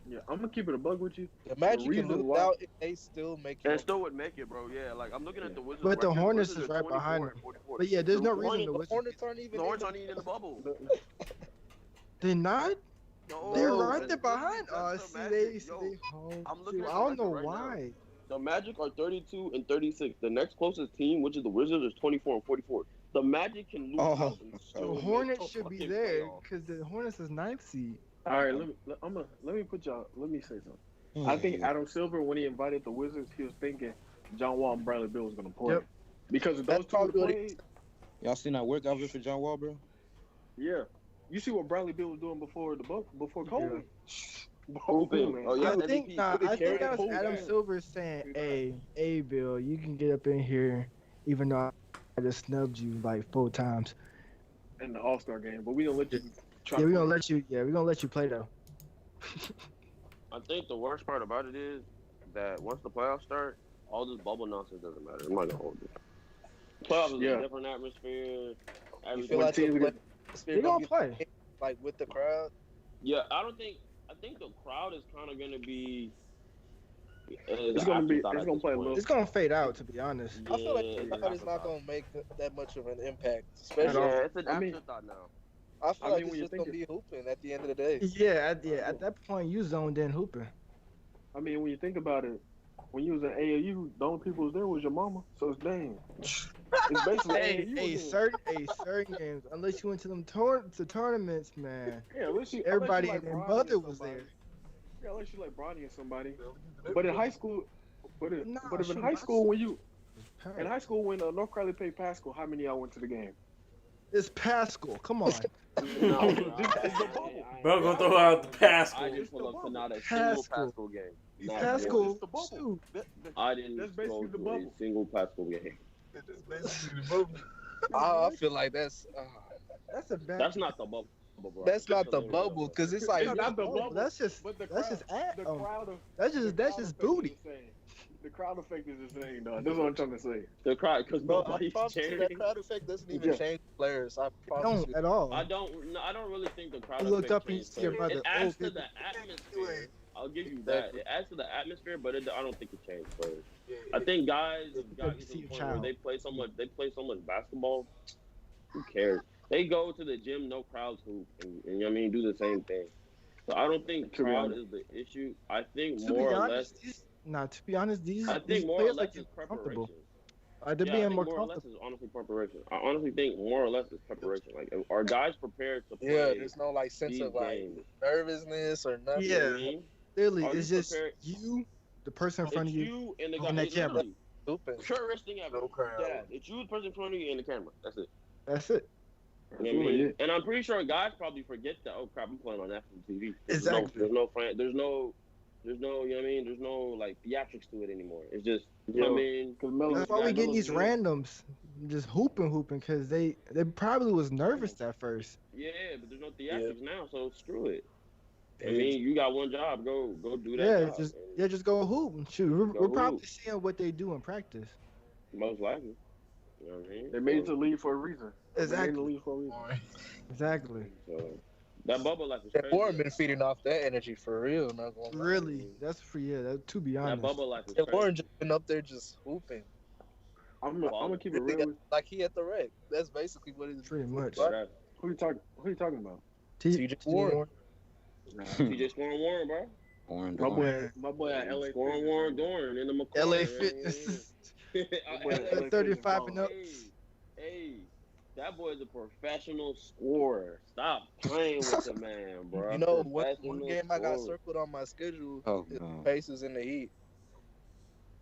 Yeah, I'm gonna keep it a bug with you. The Magic reason can lose why- out if they still make And it. still would make it, bro. Yeah, like I'm looking at the Wizards. But the record. Hornets Wizards is are right behind 24 them. and 44. But yeah, there's no The reason the The Wizards. Hornets aren't even. The Hornets aren't even in the bubble. They're not. No, They're No, right and there behind. that's the see, Magic. they home. I'm looking field. at I don't the know record right now. why. The Magic are 32 and 36. The next closest team, which is the Wizards, is 24 and 44. The Magic can lose Oh. out and still The make Hornets the should be fucking there playoffs. because the Hornets is 9th seed. All right, let me say something. I think Adam Silver, when he invited the Wizards, he was thinking John Wall and Bradley Beal was gonna play. Yep. Because if That's those two would probably what played, Y'all seen that workout video for John Wall, bro? yeah. You see what Bradley Beal was doing before COVID? Hooping. man. Oh, yeah. I MVP. think I think carried that the was whole Adam game. Silver saying, "Hey, Bill, you can get up in here, even though I just snubbed you like 4 times. In the All Star game, but we don't let you try. Yeah, to we're gonna play. let you. Yeah, we're gonna let you play though." I think the worst part about it is that once the playoffs start, all this bubble nonsense doesn't matter. I'm not gonna hold it. Playoffs is Yeah. a different atmosphere. You Everything. feel like team the get- They gonna play. like with the crowd. Yeah, I think the crowd is kind of gonna be It's It's an gonna be. afterthought It's at gonna this play a point. little It's gonna fade out, to be honest. Yeah, I feel like it's the an crowd is not afterthought. gonna make that much of an impact, at especially. all. Yeah, it's an I mean, afterthought now. I feel I like mean, it's when you just think gonna it, be hooping at the end of the day. Yeah, at that point, you zoned in hooping. I mean, when you think about it, when you was in AAU, the only people was there was your mama. So it's dang. It's basically Hey, AAU hey, again. certain games, unless you went to them tournaments, man, Yeah, unless you everybody like and their Bronny or mother was somebody. there. Yeah, unless you like Bronny or somebody. But in high school, But nah, but if in shoot, high my school when you was in packed. high school when North Carolina played Pascal, how many of y'all went to the game? It's Pascal. Come on, No, It's, bro, it's the bubble. Bro, It's gonna the throw bubble. out the I Pascal. didn't It's pull the up to bubble. not a single Pascal. Pascal game. It's Not Pascal. one. the bubble. Shoot, I didn't That's go basically the to a bubble. single Pascal game. I feel like that's a bad. That's not the bubble, bro. that's That's not a the little bubble because it's It's like not the bubble. bubble, That's just but the that's crowd, just at the crowd, of, that's the just crowd effect booty. is insane. The crowd effect is insane, dog. That's what I'm trying to say. the crowd because bro. I nobody's promise you that cheering. crowd effect doesn't even Yeah. change players. I promise Don't you. at all. I don't. No, I don't really think the crowd You looked effect up and you changed see your players. It brother. Oh, adds to good. the atmosphere. I'll give you that. Exactly. It adds to the atmosphere, but I don't think it changed players. I think guys have gotten to See the your point where child. they play so much. They play so much basketball. Who cares? They go to the gym, no crowds hoop, and you know what I mean, do the same thing. So I don't think To be crowd honest, is the issue. I think To more be or less. honest, to be honest, I these think more or players are less is getting comfortable. preparation. They're Yeah, I being think more more or less comfortable. is honestly preparation. I honestly think more or less is preparation. Like, are guys prepared to Yeah, play there's no like sense these of like games? nervousness or nothing. You know what I Yeah, mean? literally, Are you it's just prepared? you, the person in front It's of you, you and the guy. and that Hey, camera. literally, Stupid. purest thing ever. Deadass. It's you, the person in front of you, and the camera. That's it. That's it. You know what I mean? And I'm pretty sure guys probably forget that. Oh crap, I'm playing on national TV. Exactly. There's no, there's no, you know what I mean? There's no like theatrics to it anymore. It's just, you know what I mean? because Melo, That's why we getting Melo's these randoms, just hooping, because they probably was nervous at first. Yeah, but there's no theatrics now, so screw it. I mean, Exactly. you got one job. Go do that Yeah, job. just go hoop and shoot. Go We're probably hoop. seeing what they do in practice. Most likely. You know what I mean? They made it to the league for a reason. Exactly. They made it to the league for a reason. Exactly. So that bubble life is That crazy. Warren been feeding off that energy for real. Not gonna lie. Really, that's for to be That honest. bubble life is And crazy. Warren just been up there just hooping. I'm gonna keep it Really real. like he at the wreck. That's basically what he's Pretty much. Right. Who you talking about? TJ Warren. TJ scoring Warren, bro. Warren My Dorn. boy at LA. Scoring Warren Dorn in the McCoy. LA Fitness. LA 35 and up. Hey, that boy's a professional scorer. Stop playing with the man, bro. You know, one Professional game I got scorer. circled on my schedule Oh is no. Pacers in the Heat.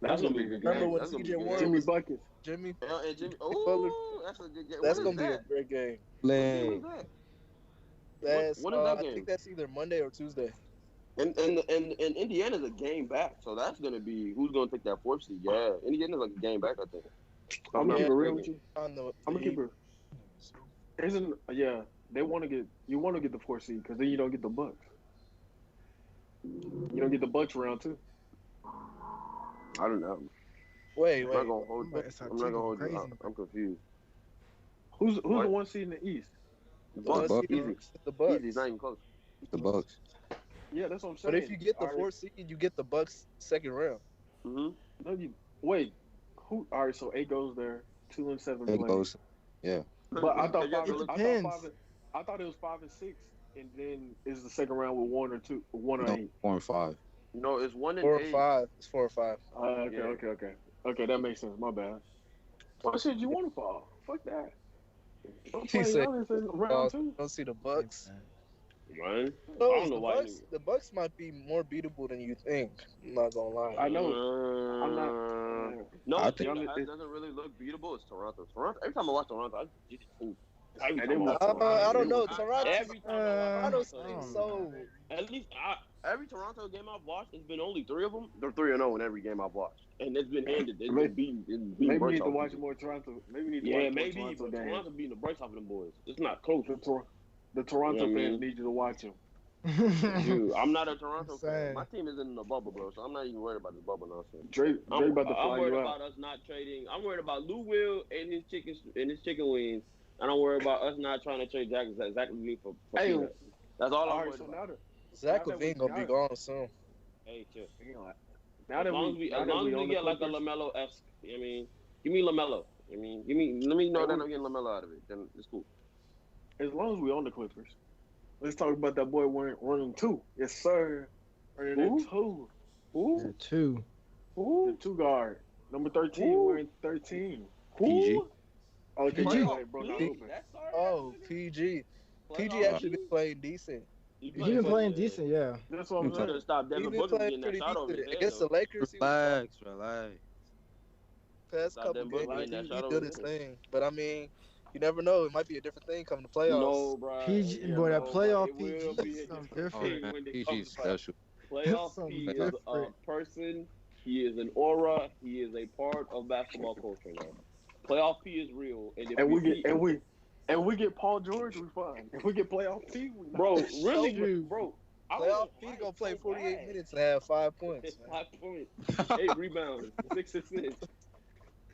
That's gonna be a good Remember game. when That's gonna be TJ a good Warren game. Jimmy buckets. Jimmy, And Jimmy, Butler. that's a good game. that's What gonna is be a that? great game. What Play. game is that? That's What is that I game? think that's either Monday or Tuesday. And Indiana's a game back, so that's gonna be who's gonna take that fourth seed. Yeah, Indiana's like a game back, I think. I'm gonna keep it real with you. On the I'm gonna keep it. Isn't they want to get the 4th seed because then you don't get the Bucks. You don't get the Bucks round 2. I don't know. Wait. I'm not gonna hold you. It's I'm not gonna hold crazy. you. I'm confused. Who's the What? 1 seed in the East? Bucks, Bucks. easy. The Bucks. Easy, it's not even close. The Bucks. Yeah, that's what I'm saying. But if you get the All right. 4th seed, you get the Bucks second round. Mm-hmm. No, wait. Who? All right, so 8 goes there. 2 and 7 It play. goes. But I thought depends. I thought it was 5 and 6, and then is the second round with 1 or 2, 1 or No, 8. 4 and 5. No, it's 1 and 4 or 8. 5. It's 4 or 5. Okay. Okay, that makes sense. My bad. What shit you want to fall? Fuck that. I'm He playing said, Giannis in round 2. Don't see the Bucks. Right? No, I don't know the why. Bucks. The Bucks might be more beatable than you think. I'm not gonna lie. I know. I'm not. No, I the team think- that doesn't really look beatable is Toronto. Toronto. Every time I watch Toronto, I just ooh. Every Hey, time I watch Toronto, I don't know. I- Toronto. Every time I watch Toronto's Toronto, so. at least every Toronto game I've watched, it's been only 3 of them. They're 3-0 in every game I've watched, and it's been handed. It's been beaten. Maybe we need to watch more Toronto. Maybe we need to Yeah, watch maybe. more But Toronto games. Toronto beating the brakes off of them boys. It's not close. The Toronto You know what I fans mean? need you to watch them. Dude, I'm not a Toronto fan. Saying. My team isn't in the bubble, bro, so I'm not even worried about this bubble nonsense. Drake about to I'm fly worried you about out. us not trading. I'm worried about Lou Will and his chicken wings. And I'm worried about us not trying to trade Zach Levine for Hey, peanuts. That's all I'm all right, worried so about. now Zach Now that Levine we gonna be got- gone soon. Hey, chill. Now As that long we as we now as that long we as we on the get like a Clippers, Lamelo esque, I mean, give me Lamelo. I mean, give me let me know and that we, I'm getting Lamelo out of it. Then it's cool. as long as we on the Clippers, let's talk about that boy running two. Yes, sir. Running that Who? two. Yeah, Who? two. The Who? two guard. Number 13 Who? wearing 13. PG. Who? Okay, my PG. Playoff bad, broke out a little P? bit. That sorry ass Oh, nigga. PG. PG Playoff Yeah, actually been P. playing decent. He He playing been But playing good. decent, yeah. that's what I'm He could saying. have stopped he Devin been Booker from playing getting that pretty shot over his decent head against the though. Lakers. He was fine. Relax. Past Stop couple Devin Booker games, from getting Like, that he shot over did his his head. thing. But I mean, you never know. It might be a different thing coming to playoffs. No, bro. PG, yeah, boy, that no, but playoff it will PG be is a something different Oh different. thing man, when it comes PG's to playoffs. special. Playoff Something P is a different. person. He is an aura. He is a part of basketball culture now. Playoff P is real, and if And we we get see, and we get Paul George, we fine. If we get playoff T, we not. bro, really, Shoot. bro, I Playoff want P White gonna play so 48 bad. minutes and have 5 points, man. 5 points, 8 rebounds, 6 assists.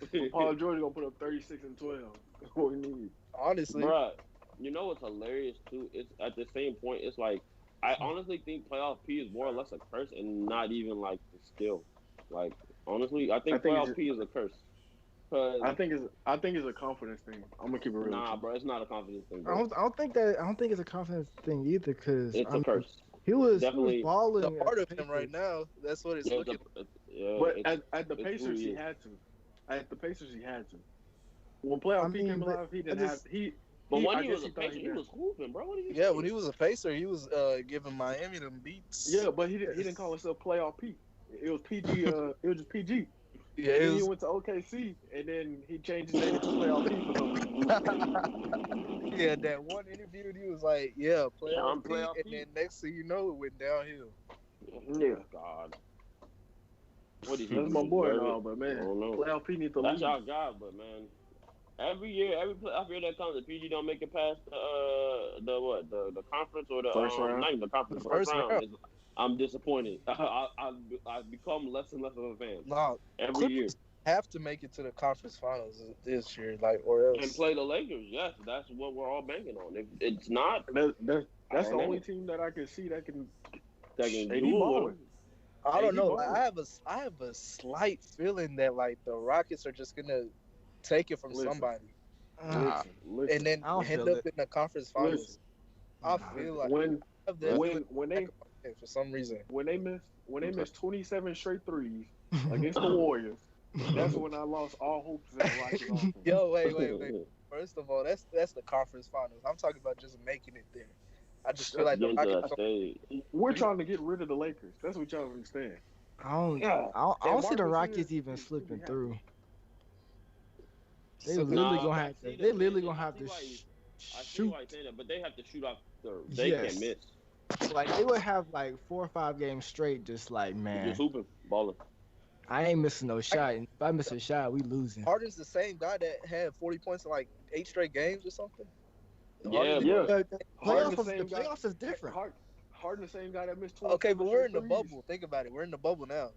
But Paul George gonna put up 36 and 12. That's what we need. Honestly, Bruh, you know what's hilarious too? It's at the same point. It's like I honestly think playoff P is more or less a curse and not even like the skill. Like honestly, I I think think it's playoff P is a curse. Cause I think it's a confidence thing. I'm gonna keep it real with nah, you. bro, it's not a confidence thing, I bro. don't, I don't think that I don't think it's a confidence thing either, because It's I a mean curse. he was Definitely, it's a balling at part the of him right Pacers. now. That's what it's it's a looking. yeah, But at the it's who Pacers, he he is. had to. At the Pacers, he had to. When I playoff P mean, came but alive, he I didn't have just But when I he guess was a he thought patient, he he did. was hooping, bro. What are you Yeah, when saying? he was a Pacer, he was giving Miami them beats. Yeah, but he didn't call himself playoff P. It was PG. It was just PG. Yeah, And it then he was. went to OKC, and then he changed his name to playoff P for some reason. Yeah, that one interview, and he was like, "Yeah, playoff I'm P," playoff and P. then next thing you know, it went downhill. Yeah, God, what did he that's do? my boy and Deserve all, it? but I man, don't know. playoff P need to That's leave. our job, but man, every year, every playoff year that comes, if PG don't make it past the what the conference or the First round. not even the conference, The the first first round round, is I'm disappointed. I become less and less of a fan no, every year. Clippers have to make it to the conference finals this year, like or And else. play the Lakers. Yes, that's what we're all banking on. If it's not, I That's don't the only know. team that I can see that can. They can AD do it with balling. them. I don't AD know. Like, balling. I have a slight feeling that like the Rockets are just gonna take it from Listen. somebody, Listen, listen, and then I don't end feel up it. in the conference finals. listen. I feel like When I have that feeling when back they of my head for some reason. they missed 27 straight threes against the Warriors, that's when I lost all hopes in the Rockets offense. Yo, wait. First of all, that's the conference finals. I'm talking about just making it there. I just feel like the Getting to Rockets. that stage. We're trying to get rid of the Lakers. That's what y'all don't understand. I don't Yeah. I And don't see the Marcus Rockets Smart, even he'll be slipping happy. through. They So literally Nah, gonna I have see to. They that. literally gonna I have see to why you. I see shoot. why you're saying that, but they have to shoot off the. They Yes. can't miss. Like they would have like 4 or 5 games straight, just like, They're man, just hooping, balling. I ain't missing no shot. And if I miss a shot, we losing. Harden's the same guy that had 40 points in like 8 straight games or something. Yeah, Yeah. but The Harden playoffs, the playoffs is different. Harden the same guy that missed 27 Okay, but we're in the threes. bubble. Think about it. We're in the bubble now.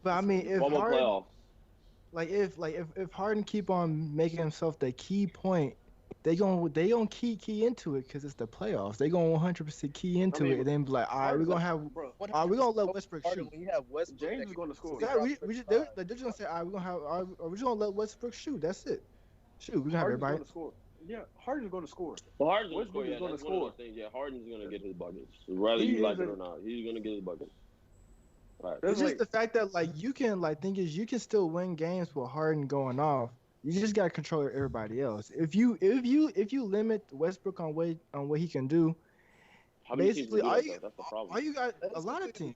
But I mean, if bubble Harden, playoffs. if Harden keep on making himself the key point, they gonna key into it because it's the playoffs. They gonna 100% key into it, and then be like, all right, we're gonna have, Bro, all right, we're gonna let Westbrook Harden shoot. when you have Westbrook. James that is can going to score. consistently They're drop 35. just gonna say, all right, we're just gonna let Westbrook shoot. That's it. Shoot, we gonna have Harden's everybody. going to score. Yeah, Harden's going to score. Well, Harden's gonna Westbrook score. is Yeah, gonna that's one of score. those things. Yeah, Harden's gonna get his buckets, whether He you like is it a- or not. He's gonna get his buckets. Right. That's It's just like, the fact that like you can like thing is you can still win games with Harden going off. You just gotta control everybody else. If you limit Westbrook on what he can do, How many basically teams all do that, though? That's the problem. you got a That's lot the of thing. teams.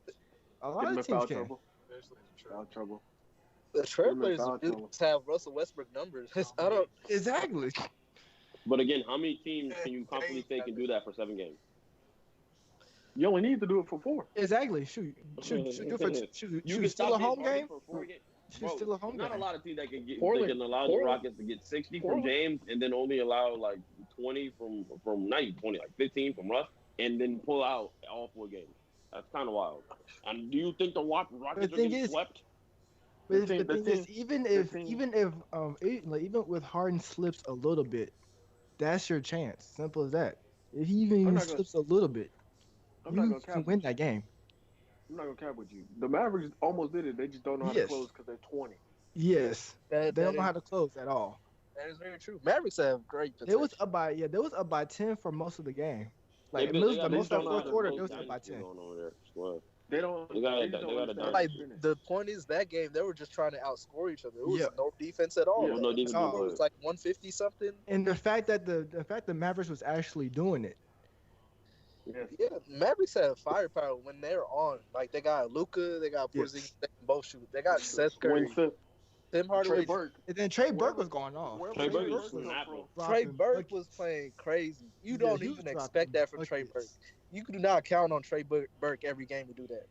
A get lot him in of foul teams can. trouble. Foul trouble. The Him in Trailblazers foul really trouble. just have Russell Westbrook numbers. I don't. Exactly. But again, how many teams can you confidently say can do that for 7 games? You only need to do it for 4. Exactly. Shoot. You can Still a stop home getting game. Harden for 4 games. Shoot, Bro, still a home not game. a lot of teams that can get Portland. they can allow the Portland. Rockets to get 60 from Portland. James and then only allow like 20 from not even 20, like 15 from Russ, and then pull out all 4 games. That's kind of wild. And do you think the Rockets are thing getting is- swept? But The the thing- thing is, even the if thing- even with Harden slips a little bit, that's your chance. Simple as that. If he even I'm not gonna- slips a little bit, I'm not you going to can cap win you. that game. I'm not gonna cap with you. The Mavericks almost did it. They just don't know how to Yes. close because they're 20. Yes. That They don't know is how to close at all. that is very true. Mavericks have great They was potential. up by they was up by 10 for most of the game. They Like been, they the got They a just most of don't that know how fourth close, to. quarter, they close was up by dynasty 10. going on there. Swear. They don't. They got They just don't a understand Like dynasty. defense. the point is that game they were just trying to outscore each other. It was Yeah. no defense at all. Yeah. There's no The defense. score Oh. was like 150 something. And the fact that the Mavericks was actually doing it. Yes. Yeah, Mavericks have firepower when they're on. Like they got Luca, they got Porzingis, Yes. they can both shoot. They got Seth When Curry, Tim Trey Hardaway. Burke, And then Trey Burke wherever, was going off. wherever Trey Trey Burke Burke is come snapping. from. Trey Dropping Burke was buckets. playing crazy. You Yeah, don't he was even expect that from Trey Burke. buckets. You do not count on Trey Burke every game to do that,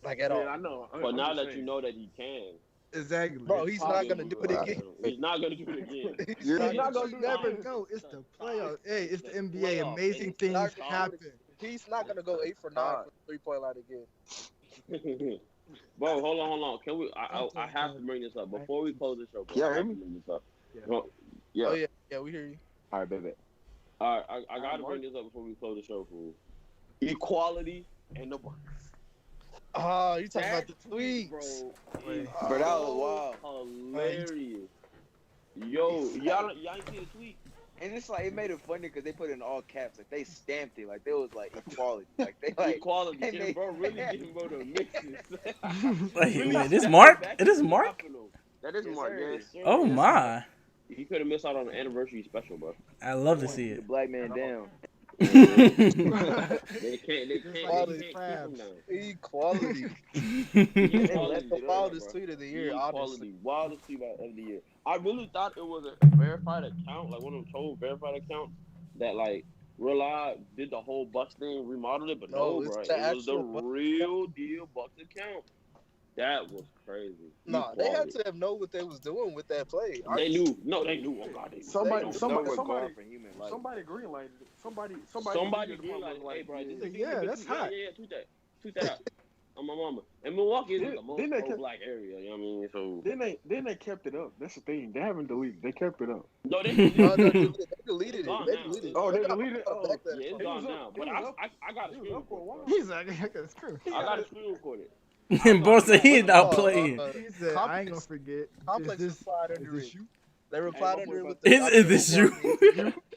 like at all. Yeah, I know. But I'm now just that you saying. know that he can, Exactly. Bro, he's not gonna do it Wow. again. He's not gonna do it again. He's Yeah, not he's not gonna gonna do do it it Never again. know. It's the playoffs. Hey, it's the The NBA. playoffs. Amazing It's things not happen. He's not gonna go 8 for 9 God. from the 3-point line again. Bro, hold on. Can we? I have to bring this up before we close the show. Bro. Yeah, I have hear to me? bring this up. Yeah. Bro, yeah. Oh yeah, we hear you. All right, baby. All right, I gotta bring this up before we close the show, fool. Equality and the Bucks. Oh, you talking about That the tweets, bro? Wait. Bro, that was wild. Hilarious. Yo, y'all ain't see the tweet? And it's like it made it funny because they put it in all caps. Like they stamped it. Like they was like equality. Like they like Equality. and And they- bro, really getting bro the mixes. Wait, Really wait, this stepping Mark? back It is and Mark? dropping them. That is Yes, Mark, sir. yes. Sir. Oh Yes, my! He could have missed out on the anniversary special, bro. I love to see the it. black man down. They can't Just keep like him these down. equality. Equality, That's the bro. wildest tweet of the year, honestly. Equality, wildest tweet of the year. I really thought it was a verified account, like one of them troll verified accounts that like Real Live did the whole Bucks thing, remodeled it, but No, no, it's bro, the it was the actual Bucks real deal Bucks account. That was crazy. Nah, they had Equality. to have known what they was doing with that play. They knew. No, they knew. Oh God, they knew. Somebody- They knew. somebody- no somebody- regard for human life. Somebody greenlighted it. Somebody Somebody tweeted green about like, hey, bro, this is Yeah, that's hot. Yeah, tweet that out. On my mama. And Milwaukee is like the most Didn't they pro-black area. You know what I mean? So Then they kept it up. That's the thing. They haven't deleted. They kept it up. no, they No, they deleted deleted it. Gone They now. deleted it. Oh, they got- deleted it? got Oh, back that Yeah, it's fuck. It gone was up- now. it But was up- I got a it was screen up for a record. while. He's like, that's true. I got a screen recorded. And bro said he not Oh, playing. He said, I ain't gonna forget. Complex Is this, replied is under this it. you? They replied Hey, under it my with boy, the Is this you?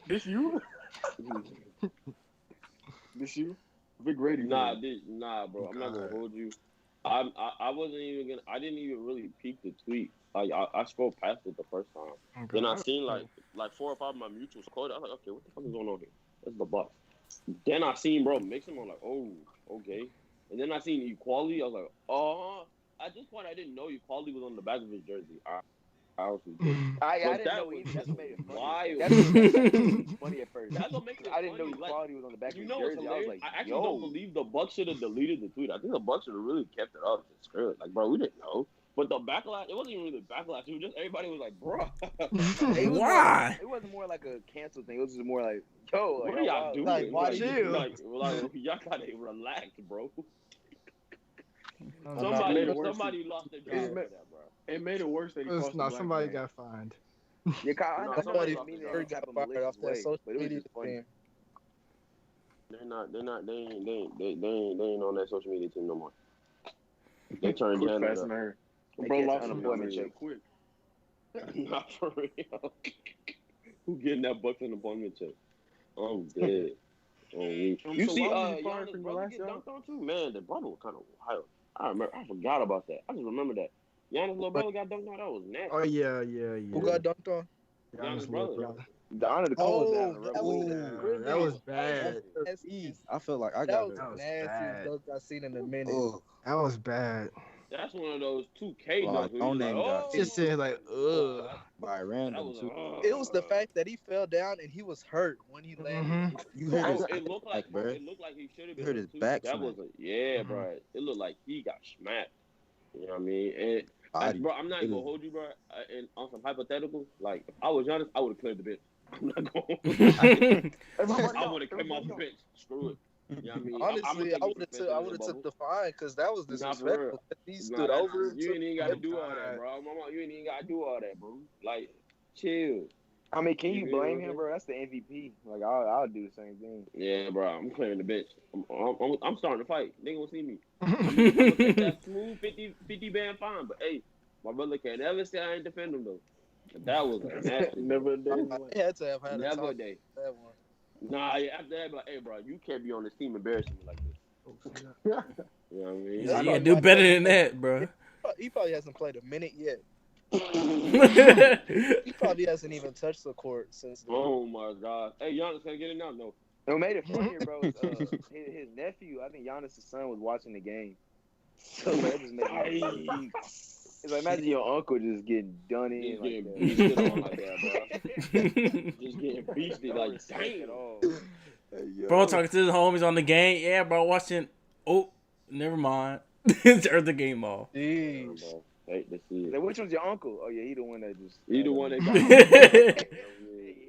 This you? This you? Big Grady. Nah, bro. I'm not gonna hold you. I wasn't even gonna. I didn't even really peek the tweet. Like I scrolled past it the first time. Then I seen like 4 or 5 of my mutuals quoted. I was like, okay, what the fuck is going on here? That's the Bucks. Then I seen bro mix them. I'm like, oh, okay. And then I seen equality. I was like, oh. At this point, I didn't know equality was on the back of his jersey. I honestly did. I But didn't that know was either. That's what made it funny. wild. That's what made it funny at first. That's what makes it I didn't know funny. Like, equality was on the back of you his know what's jersey. I was hilarious? like, I actually yo. don't believe the Bucks should have deleted the tweet. I think the Bucks should have really kept it up. It's good. Like, bro, we didn't know. But the backlash, it wasn't even really backlash. It was just everybody was like, bro, It was Why? It wasn't more like a cancel thing. It was just more like, yo, like, what are y'all wow. doing? Like, why chill? Like, y'all gotta relax, bro. No, Somebody made it worse. lost their job It's for ma- that, bro. It made it worse that he cost no, the somebody black man. got fined. Yeah, Kyle, I No, know somebody it lost mean their that job. type of Got fired off malicious that way, social but it was media just funny. thing. They ain't on that social media team no more. They turned Quick, Canada. fast, and hurry. They Bro get lost unemployment some check. quick. Not for real. Who getting that Bucks unemployment check? I'm dead. You So see, why was he fired Giannis' from your brother last get job? dunked on too? Man, the brother was kind of wild. I forgot about that. I just remember that. Giannis' little brother got dunked on. That was nasty. Oh yeah. Who got dunked on? Giannis' Giannis' little brother. The honor the call was down Oh, the that rebel. was That was bad. That's easy. I feel like I That got was That was the nastiest bad. dunk I've seen in a minute. Oh, That was bad. That's one of those 2K Like, dunks. where no you name like, got oh, Just saying like, ugh. by that random was too. It was the fact that he fell down and he was hurt when he landed. You Bro, heard his it looked like bro. it looked like he should have You been. heard his too. back That smack. was bro. It looked like he got smacked. You know what I mean? And Body. bro, I'm not even gonna hold you, bro. And on some hypothetical, like if I was Giannis, I would have cleared the bench. I'm not going. I would have come off the bench. Screw it. You know what I mean? Honestly, I would have took the fine because that was Nah, for disrespectful. He stood Nah, over. You ain't even got to do all that, bro. Mama, you ain't even got to do all that, bro. Like, chill. I mean, can you blame him, bro? That's the MVP. Like, I'll do the same thing. Yeah, bro. I'm clearing the bench. I'm starting to fight. They gonna see me. I'm gonna take that smooth 50 band fine. But hey, my brother can't ever say I ain't defend him though. But that was a nasty. Never a day. I had to have had a Never talk a day. that one. Nah, yeah, after that, like, hey, bro, you can't be on this team embarrassing me like this. You know what I mean? You gotta do better than that, bro. He probably hasn't played a minute yet. Yeah, He probably hasn't even touched the court since then. Oh my God! Hey, Giannis, can I get it now? No. What made it funnier, bro, is his nephew, I think Giannis' son, was watching the game. So that just made me it's like, imagine your uncle just getting done in Just like getting that. beasted on like that, bro. Just getting beasted like, Sick at damn. all. bro, talking to his homies on the game. Yeah, bro, watching. Oh, never mind. Turned the game off. Jeez. Bro, hate to see Like, it. which one's your uncle? Oh yeah, he the one that just. He the one that got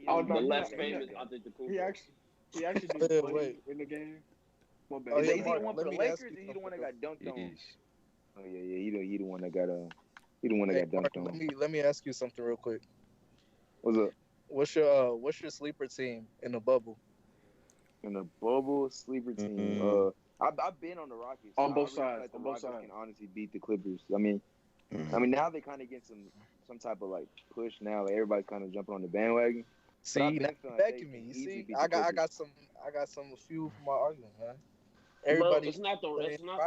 Oh, the no, less he- famous. I think the cool. He actually did play Wait. in the game. My bad. Oh, Is yeah, he the Mark, one for let the me ask Lakers? you Or he the one that something. got dunked on? Oh yeah. He the one that got Hey, got dunked Mark, on. let me ask you something real quick. What's up? What's your sleeper team in the bubble? In the bubble sleeper team. Mhm. I've been on the Rockets. On I both really feel sides, like the on both Rockets sides. can honestly beat the Clippers. I mean now they kind of get some type of like push now. Like everybody's kind of jumping on the bandwagon. See, I've now been you feeling like backing they me. can You easily see, beat the I Clippers. got some fuel for my argument, man. Bro, Everybody, it's not the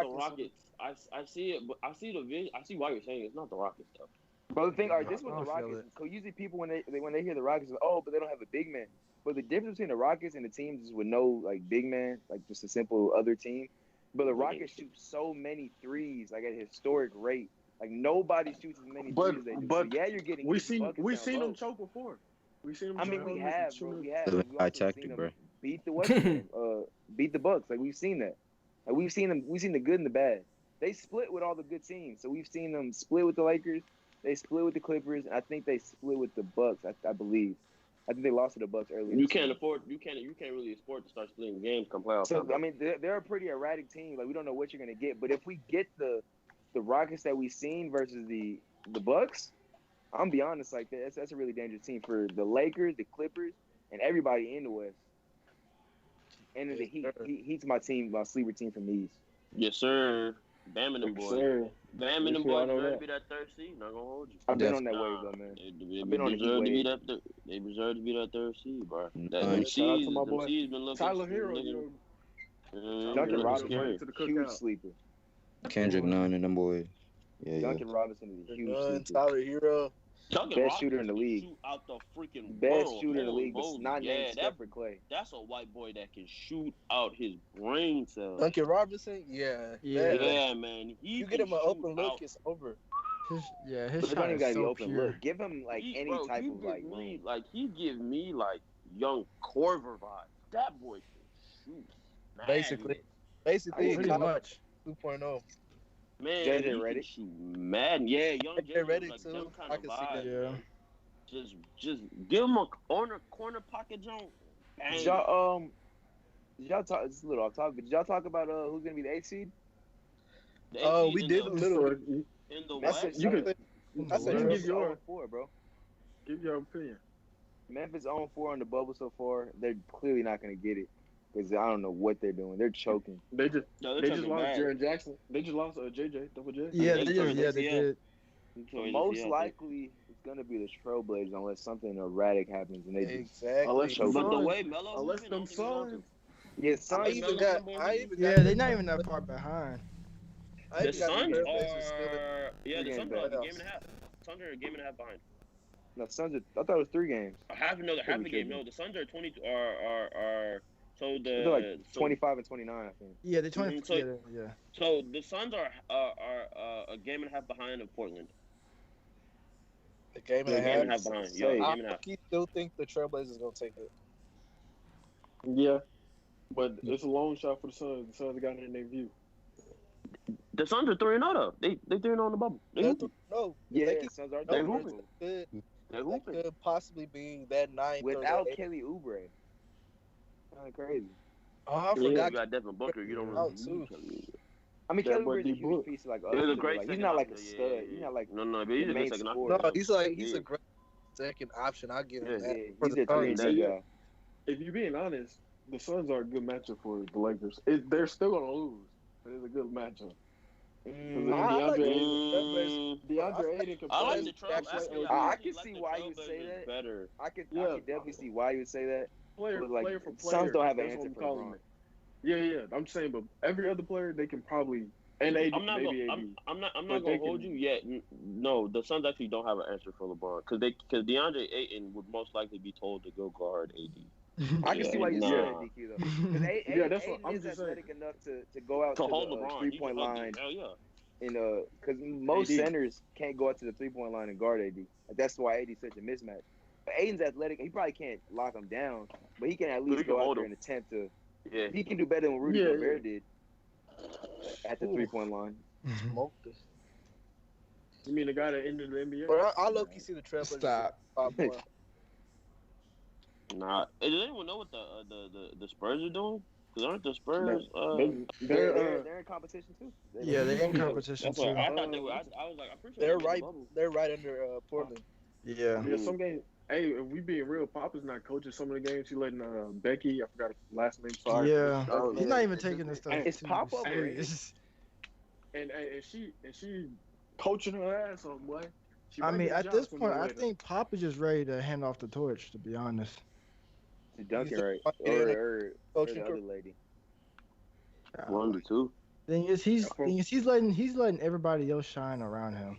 Rockets. I see it, but I see the vision. I see why you're saying it's not the Rockets though. But the thing, all right, this I was the don't feel Rockets. it. Because usually people when they hear the Rockets, oh, but they don't have a big man. But the difference between the Rockets and the teams is with no like big man, like just a simple other team. But the Rockets shoot so many threes, like at a historic rate. Like nobody shoots as many But threes as they do. but So yeah, you're getting we easy seen buckets we down seen low. them choke before. We seen them. I mean, choke we on have, shoot bro. it. We have. Living But we high also tactic, seen them bro. beat the what's name, beat the Bucks. Like we've seen that. Like we've seen them. We've seen the good and the bad. They split with all the good teams. So we've seen them split with the Lakers. They split with the Clippers. And I think they split with the Bucks. I believe. I think they lost to the Bucks earlier. You can't afford. You can't really afford to start splitting games come playoff So time. I mean, they're a pretty erratic team. Like we don't know what you're gonna get. But if we get the Rockets that we've seen versus the Bucks, I'm gonna be honest. Like that's a really dangerous team for the Lakers, the Clippers, and everybody in the West. And then the Heat. Heat's my team, my sleeper team from the East. Yes, sir. Bam and them Yes, boys. sir. Bam and them We all boys know deserve that. to be that third seed. Not gonna hold you. I've been on Definitely. that wave though, man. They I've been on the Heat deserve to be wave. that. They deserve to be that third seed, bro. That Nice. them Shout out to seeds, my them boy seeds been looking. Tyler Hero, looking, yo. Duncan looking Robinson, scary. To the huge cookout. sleeper. Kendrick Nunn and them boys. Yeah. Duncan Robinson is a huge sleeper. Tyler Hero. Duncan Best shooter in the Robinson can league. Shoot out the freaking Best world. shooter in the Holy league, but moly. not Yeah, named Steph or Clay. that's a white boy that can shoot out his brain cells. Duncan Robinson, yeah. Yeah, man. You get him an open look, it's over. His But it shot don't even is gotta be so open pure. look. Give him like any type of like room. He give me like young Corver vibes. That boy can shoot. Basically, Pretty Kyle much. 2.0. Man, JJ he can Redick. shoot mad. Yeah, young JJ JJ Redick like too. them kind I of can see vibes. that. Yeah. Man. Just give him a corner pocket jump. Did y'all talk? It's a little off topic. But did y'all talk about who's gonna be the 8th seed? Oh, we did a little bit. in the That's West. You could I said you you give your 0-4, bro. give your opinion. Memphis 0-4 on the bubble so far. They're clearly not gonna get it because I don't know what they're doing. They're choking. They just No, they just lost Jaren Jackson. They just lost JJ Double J. Yeah, They they tore his they ACL. did. So most likely it's gonna be the Trailblazers unless something erratic happens and they just Exactly. choke. But the Suns. way Melo Unless moving, them I don't think he wants Suns. Yeah, I Suns. even got. Yeah, they're not even that far behind. The Suns Trailblazers are the Three Suns games are like a back. game and a half. Suns are a game and a half behind. No, Suns. I thought it was 3 games. Half a game. tripping. No, the Suns are 20 are so They're the like 25 and 29, I think. Yeah, they're 20. So- Yeah. so the Suns are a game and a half behind of Portland. A game and a A game and a half. half behind. Say, Yeah, a I game and a half. still think the Trailblazers gonna take it. Yeah. But it's a long shot for the Suns. The Suns got it in their view. The Suns are 3-0 though. They 3-0 on the bubble. They hooping. No, Yeah, they could, Suns are They doing hooping. could, They they hooping. could possibly be that 9th without or the 8th. Kelly Oubre. Kind of crazy. Oh, I Yeah, you forgot. got Devin Booker. You don't Out, really too. need Kelly. I mean, That Kelly boy Oubre is a huge D-Book. piece of like It other was a people. great Like, second he's not like a option. stud. He's not like No, but the he's a main good second scorer. No, option. he's a great second option. I give him Yeah, that Yeah, for he's the a 3 and Suns. D Yeah. guy. If you're being honest, the Suns are a good matchup for the Lakers. They're still gonna lose, but it's a good matchup because I like DeAndre the Ayton, Trailblazers. Mm, DeAndre Ayton can I like play the can Trail. play Actually, OD. I I actually can like see the why you would say Trailblazers that. better. I Yeah, could definitely see why you would say that. player But like player for Suns player. don't have an That's what answer I'm for calling LeBron. it. Yeah. I'm saying, but every other player they can probably and AD, I'm not gonna. maybe I'm. AD, I'm not. I'm not but they gonna hold you can. yet. No, the Suns actually don't have an answer for LeBron because DeAndre Ayton would most likely be told to go guard AD. I can Yeah, see why you say Yeah, that, DQ though. Because yeah. That's what Aiden I'm is just saying. athletic enough to go out To to the hold LeBron, three he can point hug it. line Hell yeah. and because most AD. centers can't go out to the 3 point line and guard AD. That's why AD's such a mismatch. But Aiden's athletic. He probably can't lock him down, but he can at But least he can go out hold there him. and attempt to. Yeah. He can do better than what Rudy Yeah, Gobert did at the Ooh, 3 point line. smoked us. You mean the guy that ended the NBA? But I low key see the Trailblazers Stop. a lot more. Nah. Hey, does anyone know what the Spurs are doing? Because aren't the Spurs? They're in competition too. Yeah, they're in Yeah. competition That's what too. I thought they were. I was like, I'm pretty sure They're they made right. the bubble. They're right under Portland. Yeah. Yeah, some game. Hey, if we being real, Pop is not coaching some of the games. He letting Becky, I forgot her last name. Sorry. Yeah. Oh, He's not even taking this stuff It's too Pop overrated. serious. and she coaching her ass off, boy. She I might mean, get a at job this sooner point, or I later. think Pop is just ready to hand off the torch. To be honest. To Duncan, think right? he might get in a Or coaching the career? other lady. One to two. Thing is, he's letting everybody else shine around him.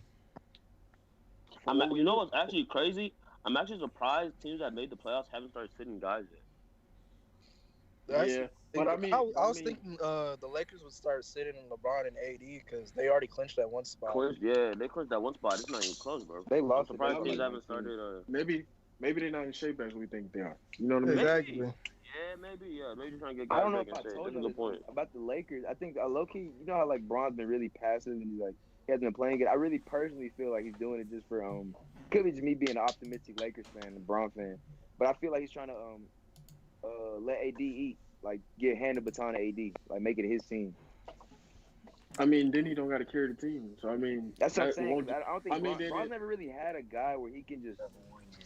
You know what's actually crazy? I'm actually surprised teams that made the playoffs haven't started sitting guys yet. That's- Yeah, but I mean, I was thinking the Lakers would start sitting LeBron and AD because they already clinched that one spot. They clinched that one spot. It's not even close, bro. They I'm lost. surprised I teams mean, haven't started. maybe they're not in shape as we think they are. You know what I mean? Exactly. Yeah, maybe. Yeah, maybe trying to get I guys don't know back if I in shape. told That's a you good this point. about the Lakers. I think low key, you know how like Bron's been really passive and he hasn't been playing it. I really personally feel like he's doing it just for could be just me being an optimistic Lakers fan and Bron fan, but I feel like he's trying to let AD eat, like hand the baton to AD, like make it his team. I mean, then he don't got to carry the team. So I mean, That's what I'm saying. 'Cause I don't think I mean, Bron's never really had a guy where he can just.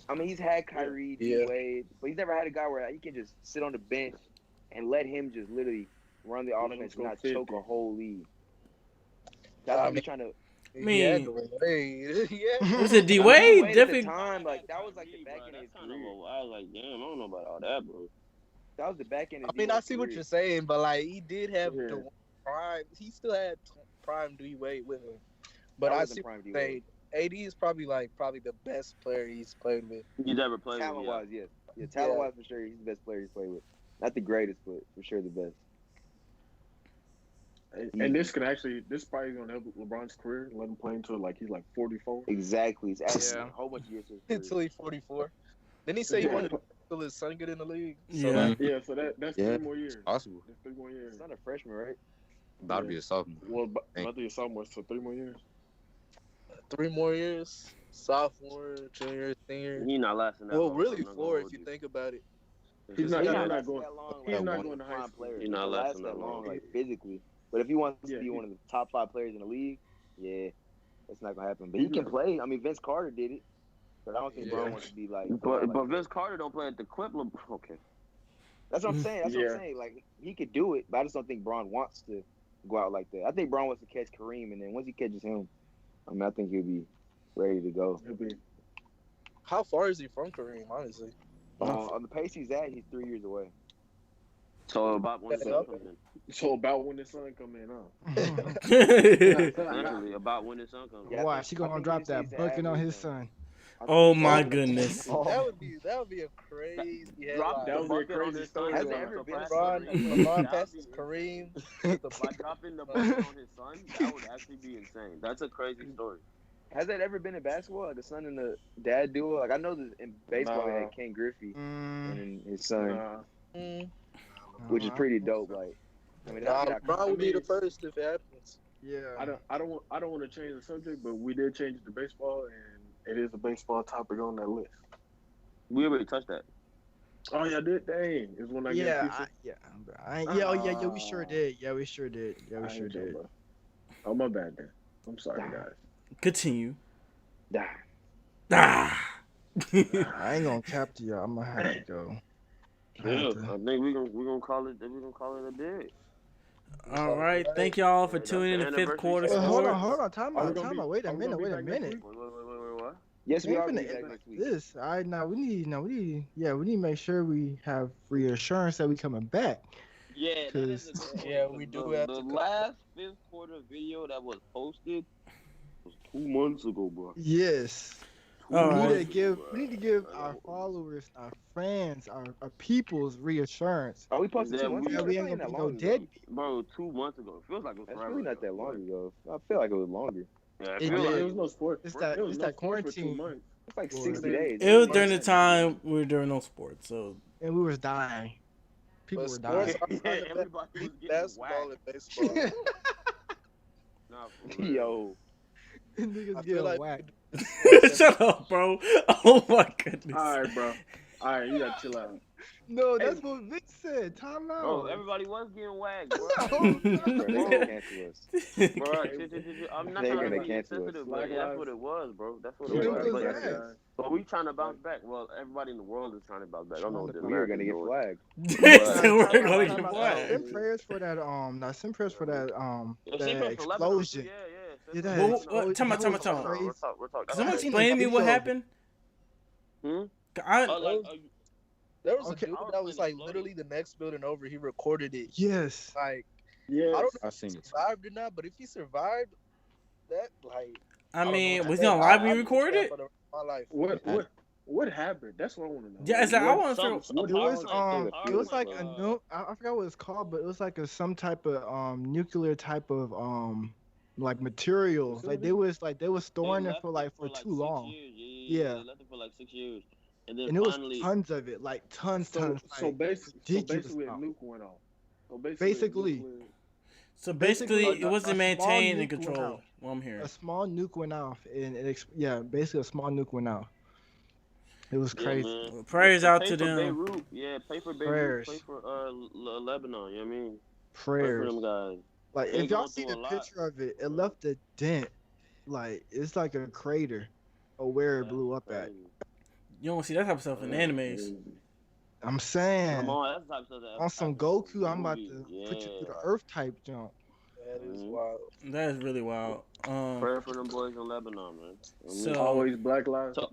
I mean, he's had Kyrie, Yeah. Wade, but he's never had a guy where he can just sit on the bench and let him just literally run the Let him offense go and not 50. choke a whole league. That's I what mean- he's trying to. Yeah, mean- Wade. Yeah. Was it D Wade Wade? at the Definitely. time, like that was like the back end of his That's kind of career. I was like, damn, I don't know about all that, bro. That was the back end of I mean, I see what career. you're saying, but like he did have Yeah. the prime. He still had prime D Wade with him. But That I wasn't see prime what D you're saying. AD is probably the best player he's played with. He's ever played with. Talent Yeah. wise, yes. Yeah, talent wise for sure, he's the best player he's played with. Not the greatest, but for sure the best. And this probably gonna help LeBron's career. Let him play until like he's like 44. Exactly. He's adding Yeah. a whole bunch of years to his Until career. he's 44. Didn't he say he wanted till his son get in the league? So, Yeah. like, Yeah, so that's Yeah. 3 more years. Possible. That's 3 more years. He's not a freshman, right? About to be a sophomore. Well, about to be a sophomore, so 3 more years. 3 more years. Sophomore, junior, senior. He's not lasting that Well, long. really I'm not 4 gonna if hold you you. think about it. He's not He's not going. lasting that long. He's like, not one going to high prime school. player. He's not He lasting last that long. like physically. But if he wants Yeah, to be he- one of the top 5 players in the league, yeah, that's not gonna happen. But He's he can not. play. I mean, Vince Carter did it, but I don't think Yeah. Bron wants to be like. But Vince Carter don't play at the clip. Okay. That's what I'm saying. That's what Yeah. I'm saying. Like he could do it, but I just don't think Bron wants to go out like that. I think Bron wants to catch Kareem, and then once he catches him, I mean, I think he'll be ready to go. He'll be. How far is he from Kareem, honestly? On the pace he's at, he's 3 years away. So about when the Yeah. sun comes in. So about when the sun come in, huh? Essentially, about when the sun comes in. Yeah, I Why? think- She I gonna think drop he says that bucket on average, his son. Oh my goodness. That would be a crazy Drop That headline. would be a crazy story. Has it Has ever been a LeBron passes Kareem. By dropping the bucket on his son, that would actually be insane. That's a crazy story. Has that ever been in basketball? Like a son and a dad duo? Like I know that in baseball they Nah. had Ken Griffey Mm, and then his son, Nah. Mm. which is pretty dope. Like, I mean, Nah, that's LeBron would be mean- the first if it happens. yeah. I don't want to change the subject, but we did change it to baseball, and it is a baseball topic on that list. We already touched that. Oh yeah, I did. Dang, is when I get Yeah, pizza. yeah, we sure did. Yeah, we sure did. Yeah, we I sure ain't joking, did. bro. Oh my bad, then. I'm sorry, guys. Continue. Nah. Ah. I ain't gonna cap to y'all. I'm gonna have to go. I Yeah, have I to. think we gonna call it. We gonna call it a day. All right. Thank y'all for That's tuning in the to Fifth anniversary Quarter Well, show. hold Sports. on. Time Are we out, gonna time be? out. Wait a Are we gonna minute. be Wait a back next minute. week? What? Yes, We we ain't are gonna finna be end back like next week. this. All right, now we need to make sure we have reassurance that we coming back. Yeah, that is a Cause good point. Yeah, we do have The to come. last fifth quarter video that was posted was 2 months ago, bro. yes, All we need right. to give our followers, our fans, our people's reassurance Are we posted Yeah, 2 months we- ago? that we That's not ain't even gonna that be no long ago. deadbeat. Bro, 2 months ago. It feels like it was That's forever really not ago. that long ago. I feel like it was longer. Yeah, it It I feels mean, like it was no sport. It's It was no that sport for 2 quarantine, months. It's like Or- 60 Then- days. It was Really during the not that time we were doing no sports, so and we was dying. People But were sports dying. are yeah, kind of everybody was getting basketball whacked. and baseball. Nah, for long. real. Yo, Niggas I getting feel like whacked. shut up, bro. Oh my goodness. All right, bro. All right, you gotta chill out. No, that's what Vic said. Time out. Bro, everybody was getting whacked, bro. Oh, bro, they Bro. gonna cancel us. Bro, I'm not They're trying to gonna be cancel us. insensitive, but Black that's lives. what it was, bro. That's what They're it gonna was. Simple as cancel that. us. But we trying to bounce back. Well, everybody in the world is trying to bounce back. I don't know what the We are Americans gonna get doing. flagged. So we're Time out, gonna time get out. whacked. Send prayers for that. Send prayers for that. Yeah, That send prayers for Lebanon too. explosion. Yeah. Yeah, Send that prayers What- for Lebanon. what- time out, that time was out, time out. crazy. We'll talk. Can someone I seen explain to the me what video of it. happened? Hmm? I, There was Okay. a dude that was like literally the next building over. He recorded it. Yes. Like Yeah. I don't know I if seen he it. survived or not, but if he survived, that like I don't know mean, what was to he say. on live I being miss that recorded? for the rest of my life. What happened? That's what I want to know. Yeah, it's like I What- want to feel. what It was power it was plant, like a no. I forgot what it's called, but it was like some type of nuclear type of like materials. Like they was storing it for too 6 long. years. Yeah. They left it for like 6 years, and then And it was finally, tons of it, like tons. So Like, ridiculous basically a amount. nuke went off. So Basically. nuclear- So basically, it a wasn't small maintained and nuke went controlled. out. What I'm hearing. A small nuke went off, and basically a small nuke went out. It was yeah, crazy. man. Well, prayers out Pray to for them. Beirut. Yeah, pray for Beirut. Prayers. Pray for Lebanon. You know what I mean? Pray for Prayers. them guys. Like They if y'all going see through the a lot. picture of it, it left a dent. Like it's like a crater of where it blew up at. Crazy. You don't see that type of stuff in animes. I'm saying Come on, that's the type of stuff that on some happens in Goku, I'm about movies. to put you through the Yeah. earth type jump. That is Mhm. wild. That is really wild. Pray for them boys in Lebanon, man. So- Always Black Lives So-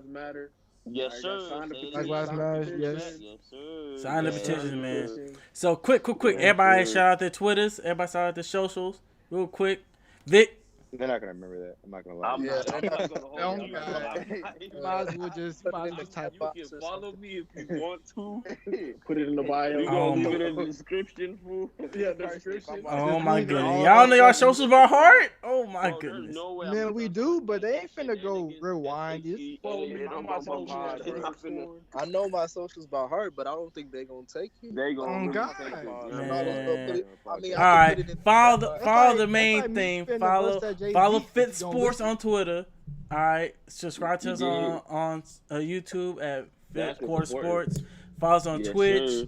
Matter. Yes, I sir. got signed the Say it petition. Black Lives again. Matter, yes. Yes, sir. Sign the Yes, petition, sir. man. So quick. Yeah, Everybody sure. shout out their Twitters. Everybody shout out their socials. Real quick. Vic. They're not gonna remember that. I'm not gonna lie. I'm Yeah, not gonna hold don't you. got I'm it. not- You might as well just type You can follow me if you want to. Put it in the bio. We Oh gonna my- leave it in the description, fool. Yeah, the description. Oh my leave it goodness. all Y'all know y'all up. socials by heart? Oh my Bro, there's goodness. no way Man, I'm we gonna do, but they ain't start finna go shenanigans. rewind this. SHE Follow me edited on on my my social pod. They're not finna. I know my socials by heart, but I don't think they gonna take it. They gonna Oh, really God. take it. Man. I just gonna put it. I mean, I All can right, put it in. follow the That's follow like- the that's main like me thing. spinning the Follow verse that Jay-Z follow if Fit you don't Sports listen. on Twitter. All right, subscribe to us You on YouTube at Fit That's Quarter important. Sports. Follow us on Yes, Twitch sir.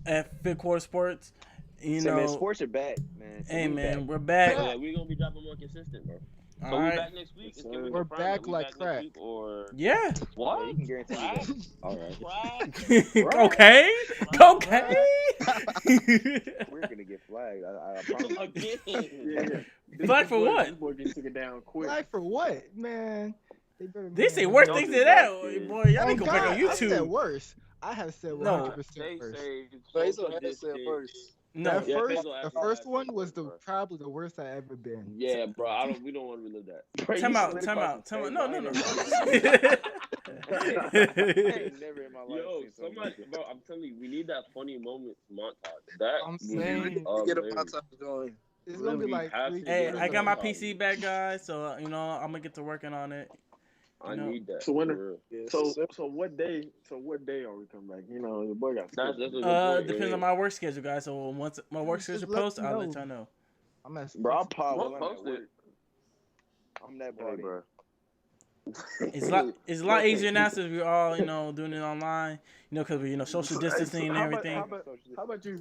at Fit Quarter Sports. You So, man, know, sports are back, man. So hey we man, back. we're back. So, yeah, we gonna be dropping more consistent, bro. So All we right, back next week. Yes, Can sir. we We're confirm back that we like back crack. next week or yeah. what? Yeah, you can guarantee Crack? that. All right. Crack? Okay, okay. We're gonna get flagged. I promise. Again. Yeah. Flag for boy- what? This boy getting took it down quick. Like for what, man? They say worse Don't things do than that, that, kid. boy. Y'all Oh, need to go back on God, I said YouTube. worse. I have said No. 100% They worse. say Faisal social had said distance. first. No, That Yeah, first, Faisal the actually first had one said was first. probably the worst I ever been. Yeah, bro. We don't want to relive that. Bro, you time out. solidified some No. I ain't never in my life Yo, seen something somebody, like that. bro. I'm telling you, we need that funny moments montage. That I'm would be saying- Get a hilarious. montage going. It's gonna be We like have 3 to Hey, get years I got my ago. PC back, guys. So I'm gonna get to working on it. I know. need that. So when- for real. Yes, So sir. so what day? So what day are we coming back? You know, your boy got. That's scheduled. a good point. Depends yeah. on my work schedule, guys. So once my work Just schedule let posts, me I'll let know. y'all know. I'm at Bro, I'll pop Well, while I'm at post it. work. I'm that Hey, body. bro. It's a lot easier now since we're all doing it online. Because we're social distancing and How about- everything. How about you